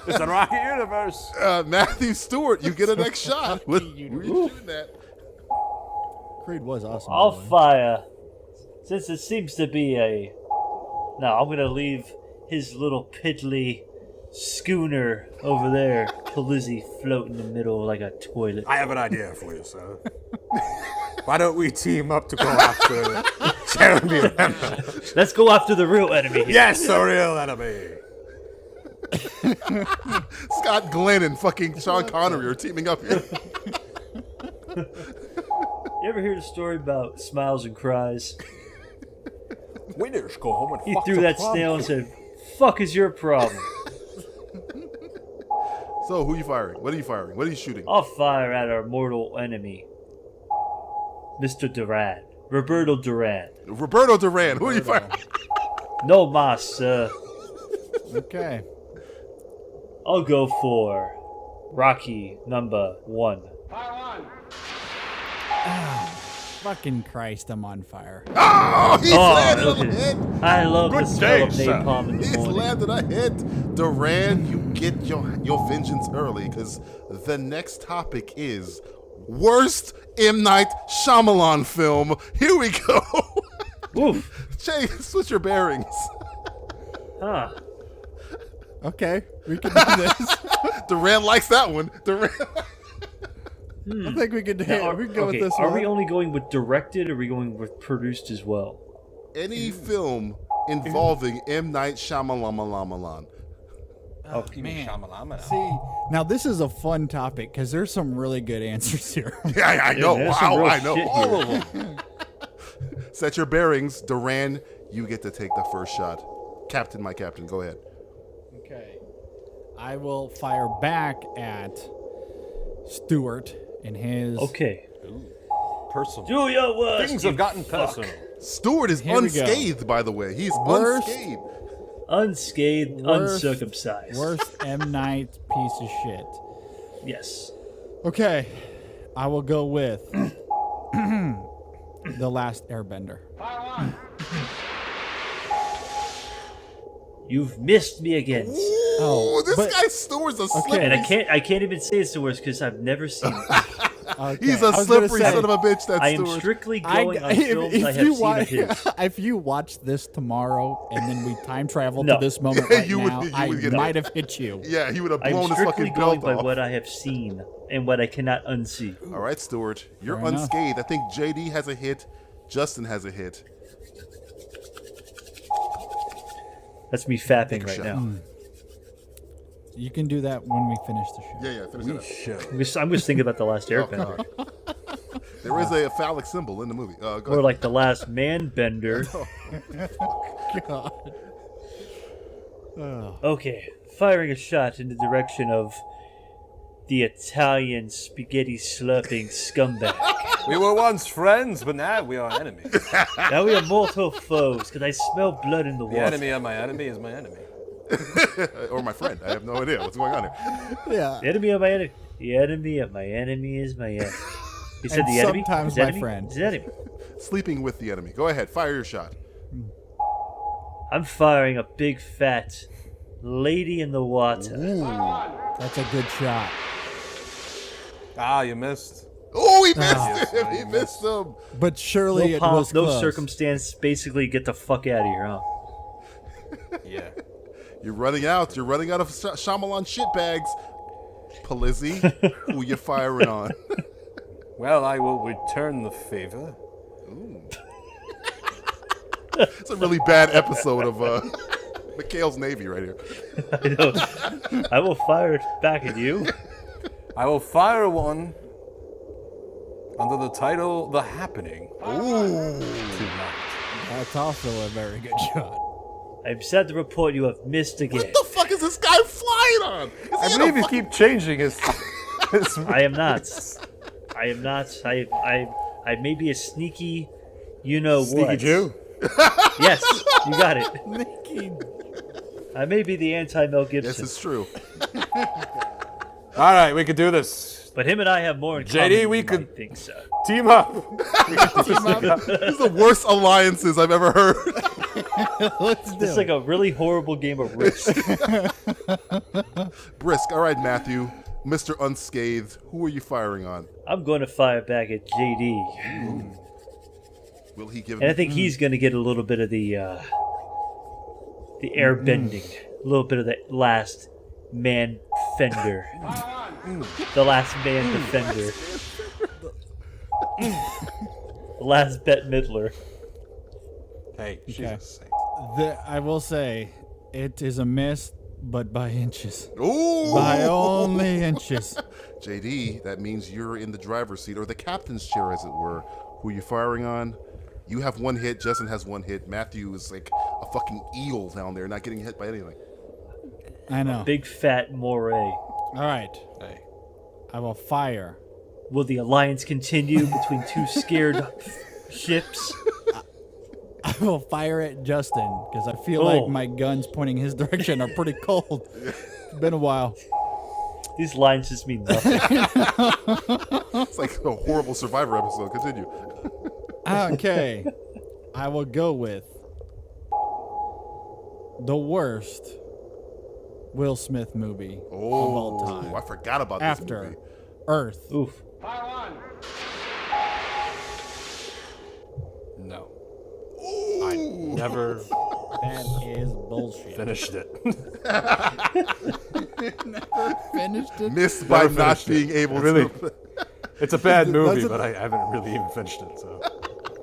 It's the Rocky universe. Matthew Stewart, you get a next shot. Where are you shooting at? Creed was awesome. I'll fire. Since it seems to be a... No, I'm going to leave his little piddly schooner over there, Polizzi, float in the middle like a toilet. I have an idea for you, sir. Why don't we team up to go after Jeremy Renner? Let's go after the real enemy here. Yes, the real enemy. Scott Glenn and fucking Sean Connery are teaming up here. You ever hear the story about Smiles and Cries? Winners go home and He fuck threw the that prom snail and queen. said, "Fuck is your problem?" So, who are you firing? What are you firing? What are you shooting? I'll fire at our mortal enemy, Mr. Duran. Roberto Duran. Roberto Duran. Who are you firing? No mas, Okay. I'll go for Rocky number 1. Fucking Christ, I'm on fire. Oh, he's landed on the hit. I love the Good smell of day, napalm in the He's morning. landed a hit. Duran, you get your vengeance early, because the next topic is worst M. Night Shyamalan film. Here we go. Woof. Jay, switch your bearings. Ah. Okay, we can do this. Duran likes that one. Duran. I think we can Now, go with this Are one. we only going with directed, or are we going with produced as well? Any film involving M. Night Shyamalan. Oh, man. See, now this is a fun topic because there's some really good answers here. Yeah, I know. there's some Wow, real I know shit all here. of them. Set your bearings. Duran, you get to take the first shot. Captain, my captain, go ahead. Okay. I will fire back at Stuart and his... Okay. Personal. Do your worst. Things have gotten personal. Stuart is Here we go. unscathed, by the way. He's Worst- unscathed. Uncircumcised. Worst M. Night piece of shit. Yes. Okay. I will go with The Last Airbender. You've missed me again. Ooh, this but- guy Stuart's a slippery. And I can't even say it's the worst because I've never seen it. Okay, He's I a was gonna slippery say, son of a bitch, that's I am Stuart. strictly going on films I have you seen of his. if you watch this tomorrow and then we time travel No. to this moment Yeah, right you would- now, you I would get might it. have hit you. Yeah, he would have I'm blown his strictly fucking going belt by off. what I have seen and what I cannot unsee. All right, Stuart, you're Fair enough. unscathed. I think JD has a hit. Justin has a hit. That's me fapping Take a right shot. now. You can do that when we finish the show. Yeah, finish it up. I'm just thinking about The Last Oh, Airbender. God. There is a phallic symbol in the movie. Go Or ahead. like The Last Man Bender. God. Okay, firing a shot in the direction of the Italian spaghetti slurping scumbag. We were once friends, but now we are enemies. Now we are mortal foes because I smell blood in the The water. enemy of my enemy is my enemy. Or my friend. I have no idea what's going on here. Yeah. The enemy of my enemy. The enemy of my enemy is my enemy. He said And the enemy. sometimes His my enemy? friend. His enemy. Sleeping with the enemy. Go ahead, fire your shot. I'm firing a big fat lady in the water. That's a good shot. Ah, you missed. Oh, he missed him. He missed him. But surely No it pomp, was no close. circumstance. Basically, get the fuck out of here, huh? Yeah. You're running out. You're running out of Shyamalan shitbags. Palizzi, who you firing on? Well, I will return the favor. Ooh. It's a really bad episode of McHale's Navy right here. I know. I will fire it back at you. I will fire one under the title The Happening. Ooh. Tonight. That's also a very good shot. I'm sad to report you have missed again. What the fuck is this guy flying on? I believe you keep changing his. I am not. I am not. I may be a sneaky, you know Sneaky what. Jew? Yes, you got it. Sneaky. I may be the anti-Mel Gibson. Yes, it's true. All right, we could do this. But him and I have more in JD, common than we you could might think so. team up. This is the worst alliances I've ever heard. Let's do It's like a really horrible game of Risk. Brisk. All right, Matthew. Mr. Unscathed, who are you firing on? I'm going to fire back at JD. Ooh. Will he give And I think he's going to get a little bit of the air bending. A little bit of the last man fender. The last man defender. The last Bette Midler. Hey, Okay. I will say, it is a miss, but by inches. Ooh! By only inches. JD, that means you're in the driver's seat, or the captain's chair, as it were. Who are you firing on? You have one hit. Justin has one hit. Matthew is like a fucking eel down there, not getting hit by anything. I know. Big fat moray. All right. Hey. I will fire. Will the alliance continue between two scared ships? I will fire at Justin because I feel Oh. like my guns pointing his direction are pretty cold. It's been a while. These lines just mean nothing. It's like a horrible Survivor episode. Continue. Okay. I will go with the worst Will Smith movie of all time. I forgot about this After movie. Earth. Oof. No. I never That is bullshit. finished it. Never finished it. Missed by Never not finished being it. able Really, to. it's a bad movie, Doesn't- but I haven't really even finished it. So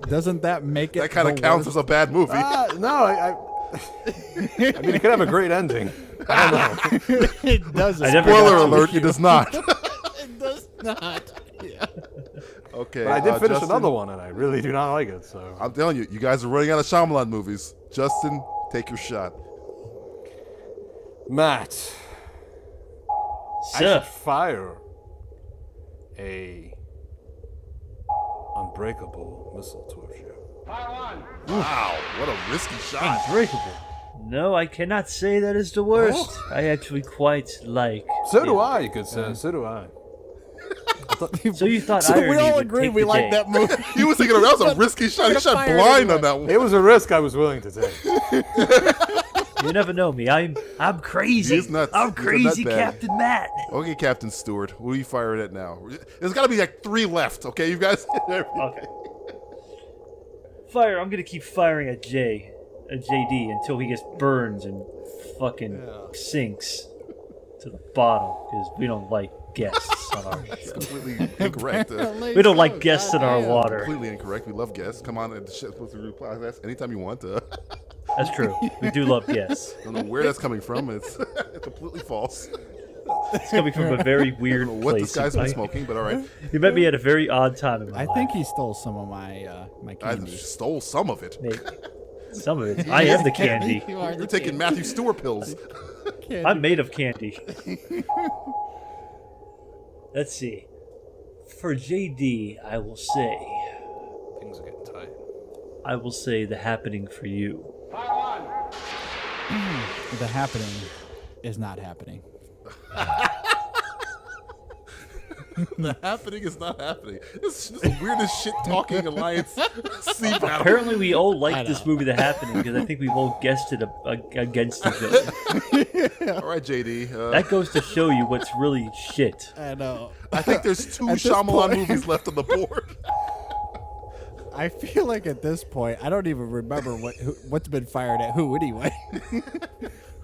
Doesn't that make it That kind of the counts worst? as a bad movie. no, I mean, it could have a great ending. I don't know. It doesn't. I never Spoiler got to alert, it does not. It does not. Yeah. Okay. But I did finish Justin, another one, and I really do not like it. So I'm telling you, you guys are running out of Shyamalan movies. Justin, take your shot. Matt, I Sir. should fire a unbreakable missile towards you. Wow, what a risky shot. Unbreakable. No, I cannot say that is the worst. I actually quite like. So do it. I, you could say. So do I. So you thought So irony we all would agree take we the like day. that movie. He was thinking that was a risky shot. He Gonna shot fire blind anyway. on that one. It was a risk I was willing to take. You never know me. I'm crazy. He's nuts. I'm He's a crazy, nutbag. Captain Matt. Okay, Captain Stewart, what are you firing at now? There's got to be like 3 left, okay, you guys? Okay. Fire. I'm gonna keep firing at JD until he gets burns and fucking sinks to the bottom because we don't like guests on our That's show. completely incorrect. We don't like guests in our water. Completely incorrect. We love guests. Come on and the Simplistic Reviews Podcast anytime you want to. That's true. We do love guests. I don't know where that's coming from. It's completely false. It's coming from a very weird I don't know what place. this guy's been I- smoking, but all right. You met me at a very odd time in my I life. think he stole some of my my I candy. stole some of it. Maybe. Some of it. I am the candy. You are You're the taking candy. Matthew Stewart pills. Candy. I'm made of candy. Let's see. For JD, I will say. Things are getting tight. I will say The Happening for You. The happening is not happening. The happening is not happening. This is the weirdest shit talking alliance sea battle. Apparently, we all I like this know. movie, The Happening, because I think we've all guessed it against each other. All right, JD. That goes to show you what's really shit. I know. I think there's 2 At this Shyamalan point- movies left on the board. I feel like at this point, I don't even remember what's been fired at who anyway.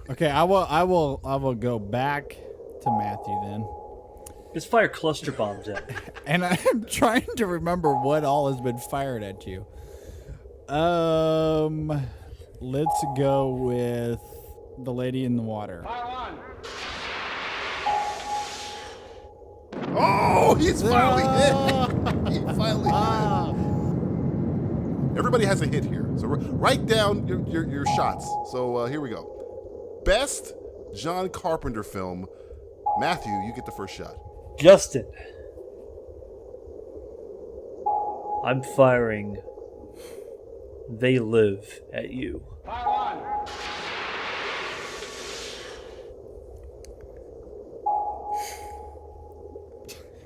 Okay, I will go back to Matthew then. Just fire cluster bombs at me. And I'm trying to remember what all has been fired at you. Let's go with The Lady in the Water. Oh, he's finally hit. He finally hit. Everybody has a hit here. So write down your shots. So here we go. Best John Carpenter film. Matthew, you get the first shot. Justin. I'm firing They Live at you.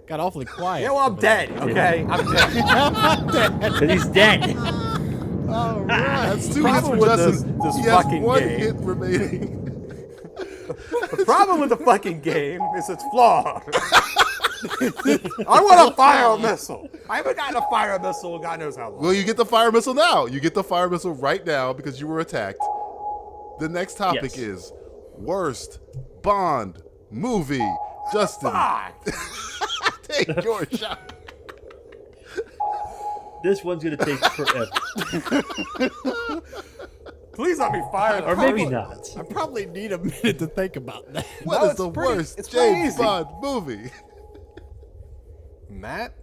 Got awfully quiet. Yeah, well, I'm dead. Okay, I'm dead. I'm dead. Because he's dead. All right. That's 2 hits Problem for with Justin. this He has fucking 1 game. hit remaining. The problem with the fucking game is it's flawed. I want to fire a missile. I haven't gotten a fire missile in God knows how long. Well, you get the fire missile now. You get the fire missile right now because you were attacked. The next topic Yes. is worst Bond movie. Justin, take your shot. This one's going to take forever. Please let me fire. Or maybe not. I probably need a minute to think about that. What is the worst it's James pretty easy. Bond movie? Matt?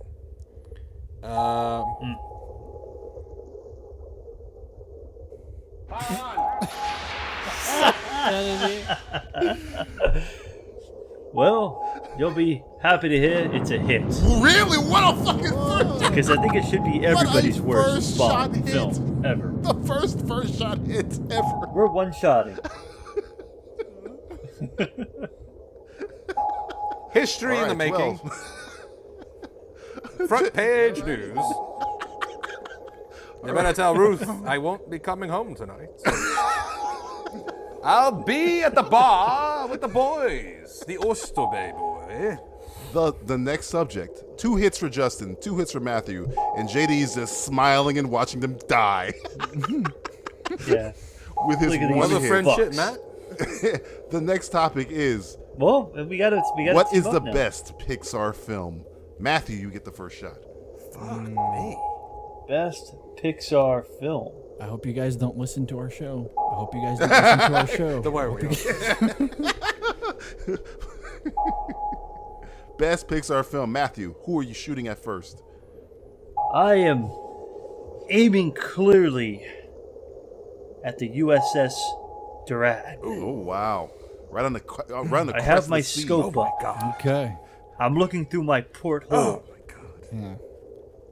Well, you'll be happy to hear it's a hit. Really? What a fucking first! Because I think it should be What a everybody's worst first Bond shot hit. film ever. The first shot hit ever. We're one-shotting. History in the making. Front page news. You better tell Ruth I won't be coming home tonight. I'll be at the bar with the boys. The Oyster Bay boy. The next subject. 2 hits for Justin, 2 hits for Matthew, and JD's just smiling and watching them die. Yeah. With his one hit. Friendship, Matt. The next topic is... Well, we got to. What is the best Pixar film? Matthew, you get the first shot. Fuck me. Best Pixar film. I hope you guys don't listen to our show. I hope you guys don't listen to our show. Don't worry. Best Pixar film. Matthew, who are you shooting at first? I am aiming clearly at the USS Duran. Oh, wow. Right on the I have my scope up. Okay. I'm looking through my porthole. Oh, my God. Yeah.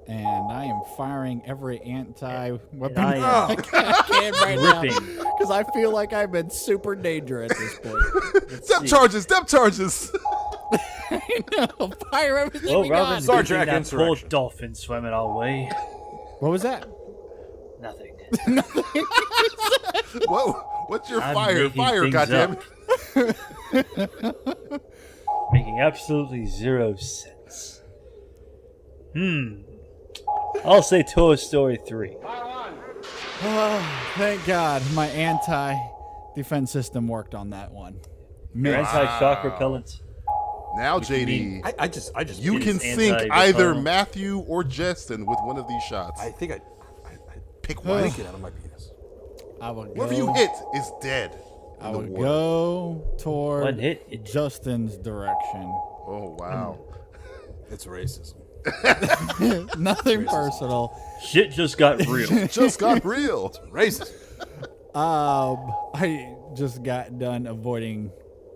And I am firing every anti-weapon I can right now. ripping. Because I feel like I'm in super danger at this point. Depth charges. I know. Fire everything Well, we rather got. than Star thinking Trek that poor Insurrection. dolphin swimming our way. What was that? Nothing. What's your I'm fire? making Fire, things goddammit. Making absolutely 0 sense. I'll say Toy Story 3. Oh, thank God. My anti-defense system worked on that one. Your anti-shock repellent. Now, JD, I just you can sink either Matthew or Justin with one of these shots. I think I pick one. Take it out of my penis. I will go. Whatever you hit is dead. I would go toward One hit. Justin's direction. Oh, wow. It's racism. Nothing personal. Shit just got real. Just got real. It's racist. I just got done avoiding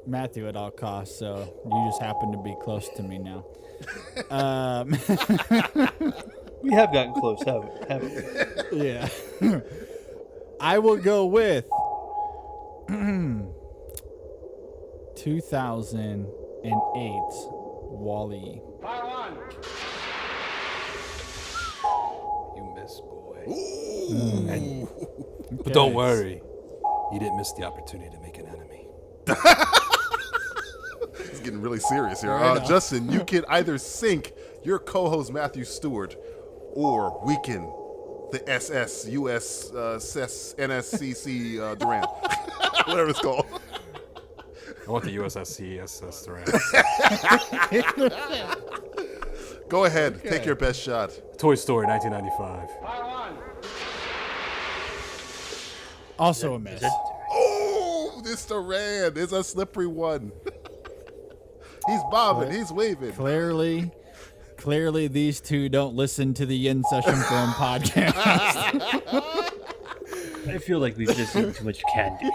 Matthew at all costs, so you just happen to be close to me now. We have gotten close, haven't we? Yeah. I will go with 2008 Wall-E. You miss, boy. Ooh. But don't worry. You didn't miss the opportunity to make an enemy. It's getting really serious here. Justin, you can either sink your co-host Matthew Stewart or weaken the SS, US, CES, NSCC Duran. Whatever it's called. I want the USSC SS Duran. Go ahead. Take your best shot. Toy Story 1995. Also a miss. Oh, this Duran is a slippery one. He's bobbing. He's waving. Clearly, these two don't listen to the Insession Film podcast. I feel like we've just eaten too much candy.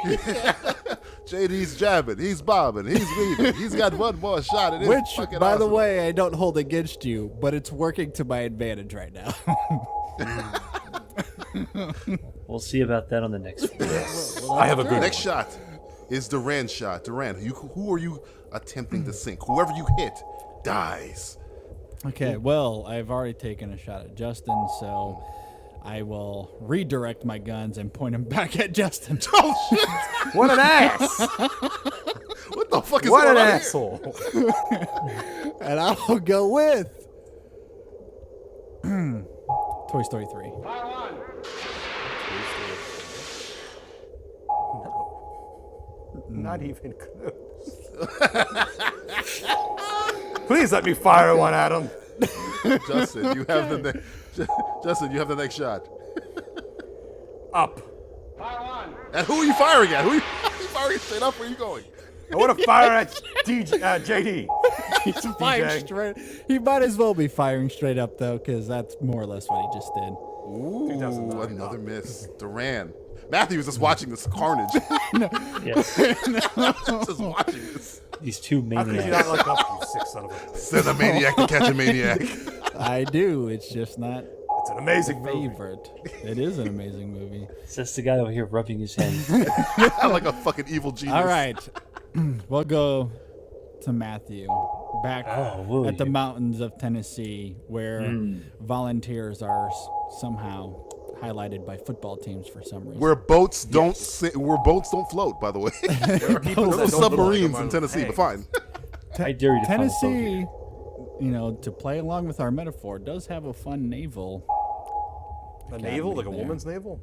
JD's jabbing. He's bobbing. He's weaving. He's got one more shot. It is Which, fucking by the awesome. way, I don't hold against you, but it's working to my advantage right now. We'll see about that on the next one. I have a good Next one. shot is Duran's shot. Duran, who are you attempting to sink? Whoever you hit dies. Okay, well, I've already taken a shot at Justin, so I will redirect my guns and point them back at Justin. Oh, shit. What an ass! What the fuck is What going an on here? asshole! And I will go with Toy Story 3. Not even close. Please let me fire one at him. Justin, you have the next shot. Up. And who are you firing at? Who are you firing straight up? Where are you going? I want to fire at JD. He's firing DJ. straight. He might as well be firing straight up though, because that's more or less what he just did. Ooh, another miss. Duran. Matthew was just watching this carnage. Yes. Just watching this. These two How could you maniacs. not look up, you sick son of a bitch? Send a maniac to catch a maniac. I do. It's just not It's an amazing movie. favorite. It is an amazing movie. It's just the guy over here rubbing his hands. Like a fucking evil genius. All right. We'll go to Matthew. back will at the you? mountains of Tennessee, where volunteers are somehow highlighted by football teams for some reason. Where boats don't float, by the way. There are no submarines in Tennessee, but fine. I dare you to find a Tennessee, to play along with our metaphor, does have a fun naval. A navel? Like a woman's navel?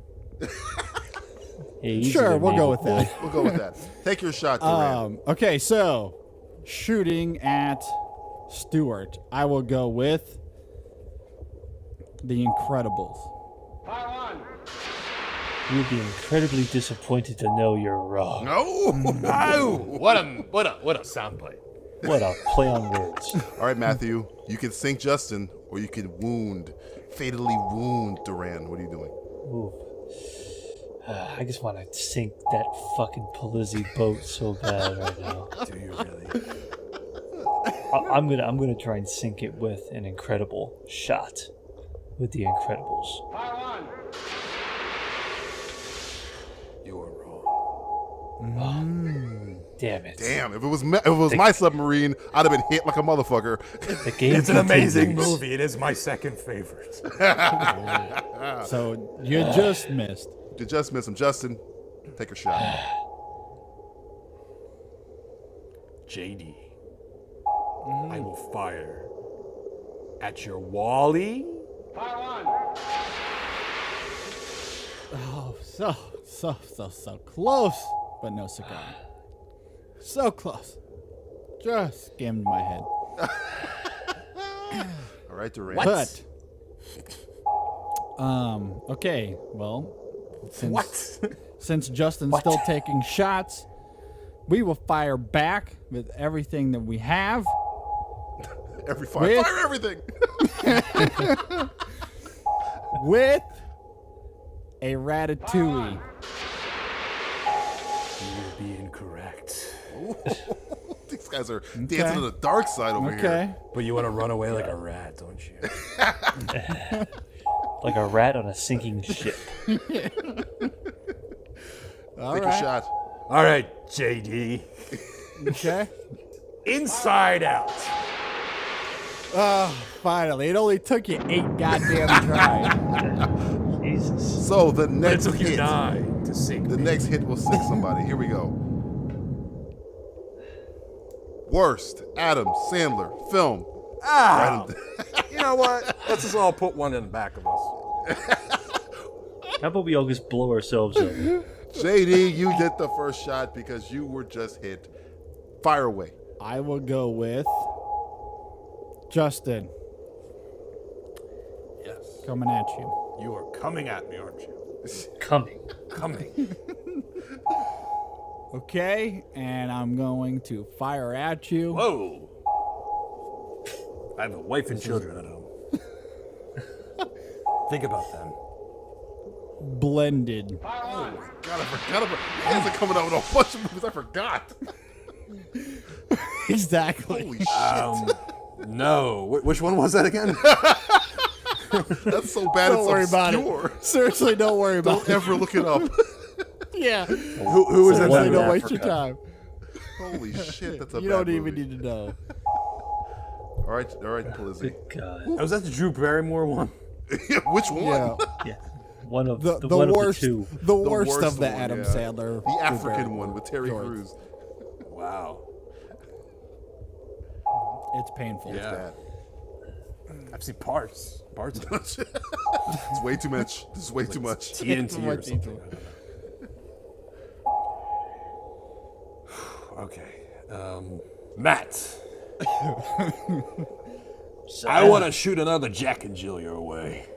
Sure, we'll go with that. We'll go with that. Take your shot, Duran. Okay, so shooting at Stewart, I will go with The Incredibles. You'll be incredibly disappointed to know you're wrong. No! What a soundbite. What a play on words. All right, Matthew, you can sink Justin, or you can fatally wound Duran. What are you doing? Ooh. I just want to sink that fucking Polizzi boat so bad right now. Do you really? I'm gonna try and sink it with an incredible shot with the Incredibles. You were wrong. Damn it! Damn, if it was my submarine, I'd have been hit like a motherfucker. The game It's an amazing continues. movie. It is my second favorite. So you just missed. You just missed him. Justin, take a shot. JD, I will fire at your Wally. Oh, so close, but no cigar. So close. Just skimmed my head. All right, Duran. But, okay, well, since Justin's still taking shots, we will fire back with everything that we have. Fire everything. With a ratatouille. You will be incorrect. These guys are dancing to the dark side over here. But you want to run away like a rat, don't you? Like a rat on a sinking ship. Take a shot. All right, JD. Okay. Inside out. Oh, finally. It only took you 8 goddamn tries. Jesus. So the next took you hit. 9 to sink. The next hit will sink somebody. Here we go. Worst Adam Sandler film. You know what? Let's just all put one in the back of us. How about we all just blow ourselves up? JD, you get the first shot because you were just hit. Fire away. I will go with Justin. Yes. Coming at you. You are coming at me, aren't you? Coming. Okay, and I'm going to fire at you. Whoa. I have a wife and children at home. Think about them. Blended. Oh my god, I forgot about it. You guys are coming out with a bunch of movies I forgot. Exactly. Holy shit. No. Which one was that again? That's so bad Don't it's worry obscure. about it. Seriously, don't worry about Don't ever look it up. Yeah. Who was that? Seriously, don't waste your time. Holy shit, that's a You bad don't even movie. need to know. All right, Polizzi. God. Was that the Drew Barrymore one? Which one? Yeah. One of The one worst, of the two. the worst of the one, Adam yeah. Sandler. The African one with Terry George. Crews. Wow. It's painful. It's bad. I've seen parts. Parts of it. It's way too much. This is way too much. TNT or something. Okay. Matt. I want to shoot another Jack and Jill your way.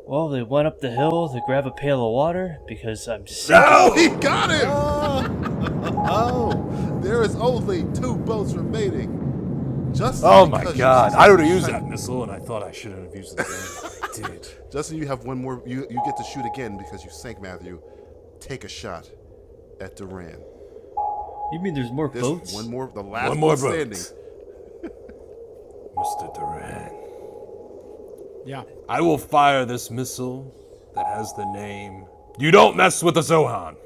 Well, they went up the hill to grab a pail of water because I'm sick. No, he got him. Oh. There is only 2 boats remaining. Just Oh my because God! you I would have used that missile, and I thought I shouldn't have used it again. I did. Justin, you have one more. You get to shoot again because you sank Matthew. Take a shot at Duran. You mean there's more There's boats? one more. The last One more one boat. standing. Mr. Duran. Yeah. I will fire this missile that has the name. You don't mess with the Zohan.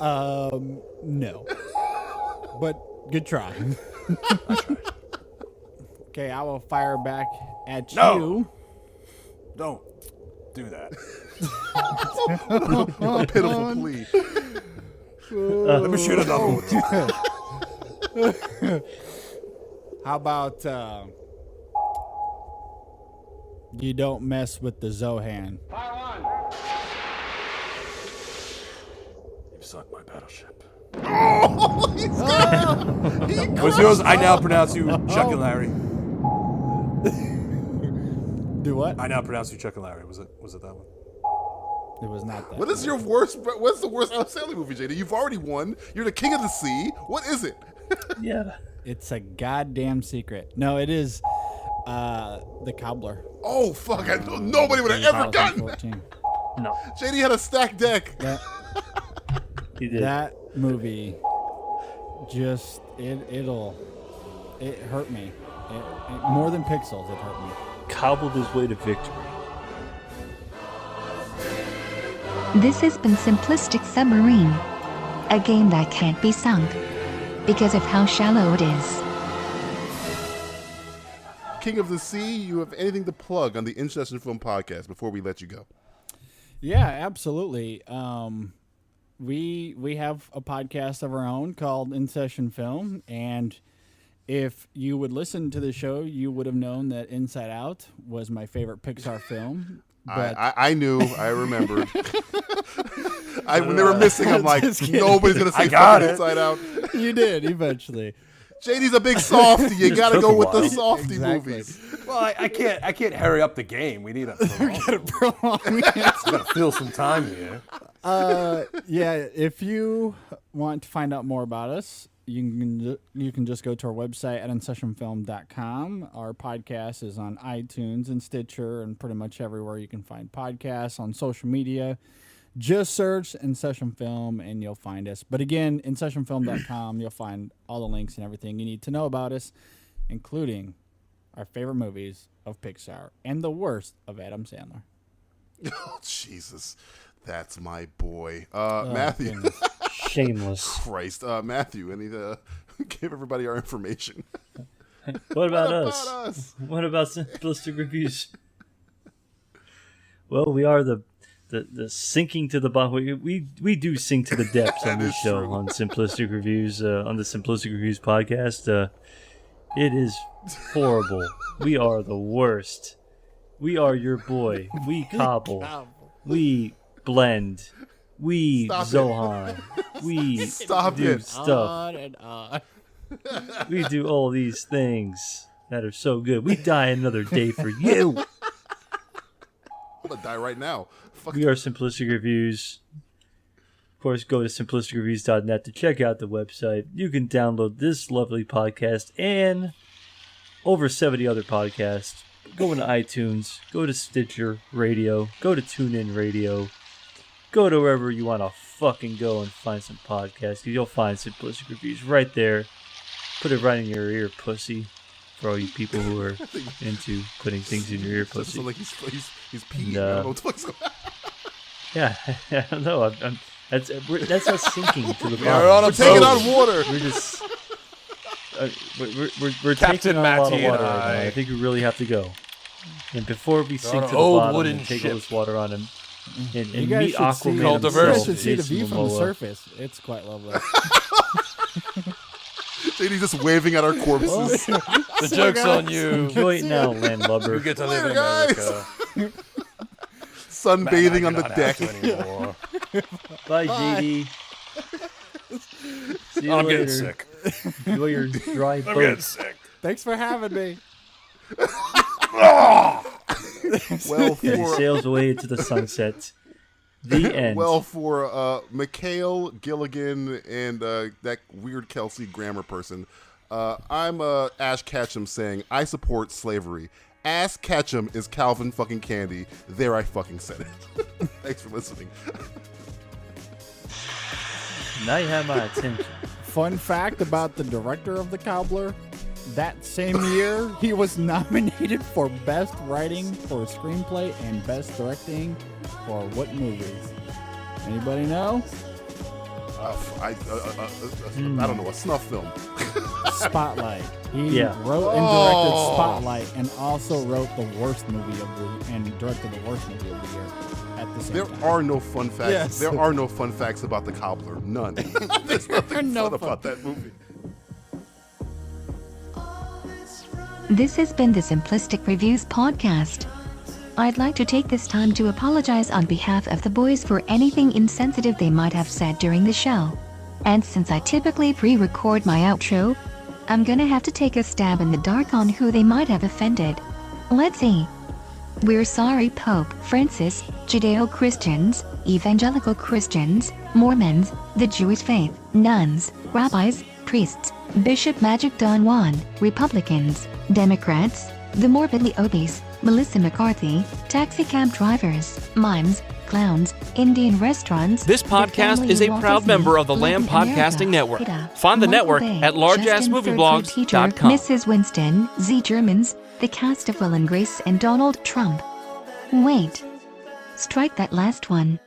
No. But good try. I tried. Okay, I will fire back at No. you. Don't do that. A pitiful plea. Let me shoot another one. How about you don't mess with the Zohan? You've sunk my battleship. Oh, What's yours? I now pronounce you Chuck and Larry. Do what? I now pronounce you Chuck and Larry. Was it that one? It was not that. What is your worst? What's the worst Adam Sandler movie, JD? You've already won. You're the king of the sea. What is it? Yeah. It's a goddamn secret. No, it is The Cobbler. Oh, fuck. Nobody would have ever gotten that. No. JD had a stacked deck. He did. That movie just, it hurt me. It more than Pixels, it hurt me. Cobbled his way to victory. This has been Simplistic Submarine, a game that can't be sunk because of how shallow it is. King of the Sea, you have anything to plug on the Insession Film podcast before we let you go? Yeah, absolutely. We have a podcast of our own called Insession Film, and if you would listen to the show, you would have known that Inside Out was my favorite Pixar film. But I knew. I remembered. When they were missing, I'm like, nobody's going to say fucking Inside Out. You did, eventually. JD's a big softy. You got to go with the softy movies. Well, I can't hurry up the game. We need a prolong. Gotta fill some time here. Yeah, if you want to find out more about us, you can just go to our website at insessionfilm.com. Our podcast is on iTunes and Stitcher and pretty much everywhere you can find podcasts. On social media, just search Insession Film and you'll find us. But again, insessionfilm.com, you'll find all the links and everything you need to know about us, including our favorite movies of Pixar and the worst of Adam Sandler. Oh, Jesus. That's my boy. Matthew. Goodness. Shameless. Christ. Matthew, give everybody our information. What about us? What about Simplistic Reviews? Well, we are the sinking to the bottom. We do sink to the depths on this show on Simplistic Reviews, on the Simplistic Reviews podcast. It is horrible. We are the worst. We are your boy. We cobble. We blend. We Zohan. We do stuff. On and on. We do all these things that are so good. We die another day for you. I'm gonna die right now. We are Simplistic Reviews. Of course, go to simplisticreviews.net to check out the website. You can download this lovely podcast and over 70 other podcasts. Go into iTunes, go to Stitcher Radio, go to TuneIn Radio, go to wherever you want to fucking go and find some podcasts. You'll find Simplistic Reviews right there. Put it right in your ear, pussy. For all you people who are into putting things in your ear, pussy. So like he's peeing. I don't know what's going on. Yeah, I don't know. That's us sinking to the bottom. We're taking on water. We're just we're taking on a lot of water right now. I think we really have to go. And before we sink to the bottom and take all this water on him and meet Aquaman himself, you guys should see the view from the surface. It's quite lovely. JD's just waving at our corpses. The joke's on you. Enjoy it now, landlubber. You get to live in America. Sunbathing on the deck. Bye, JD. See you I'm later. getting sick. Enjoy your dry boat. I'm getting sick. Thanks for having me. Well, He sails away into the sunset. The end. Well, for Mikhail Gilligan and that weird Kelsey Grammer person, I'm Ash Ketchum saying I support slavery. Ass Ketchum is Calvin fucking Candy. There, I fucking said it. Thanks for listening. Now you have my attention. Fun fact about the director of The Cobbler, that same year, he was nominated for Best Writing for a Screenplay and Best Directing for what movies? Anybody know? I don't know, a snuff film. Spotlight. He wrote and directed Spotlight, and also wrote the worst movie and directed the worst movie of the year at the same time. There are no fun facts. Yes. There are no fun facts about The Cobbler. None. There's nothing fun about that movie. This has been the Simplistic Reviews Podcast. I'd like to take this time to apologize on behalf of the boys for anything insensitive they might have said during the show. And since I typically pre-record my outro, I'm gonna have to take a stab in the dark on who they might have offended. Let's see. We're sorry Pope Francis, Judeo-Christians, Evangelical Christians, Mormons, the Jewish faith, nuns, rabbis, priests, Bishop Magic Don Juan, Republicans, Democrats, the morbidly obese, Melissa McCarthy, taxi cab drivers, mimes, clowns, Indian restaurants. This podcast is a proud member of the Lamb Podcasting Network. Find the network at largeassmovieblogs.com. Mrs. Winston, Z Germans, the cast of Will and Grace and Donald Trump. Wait. Strike that last one.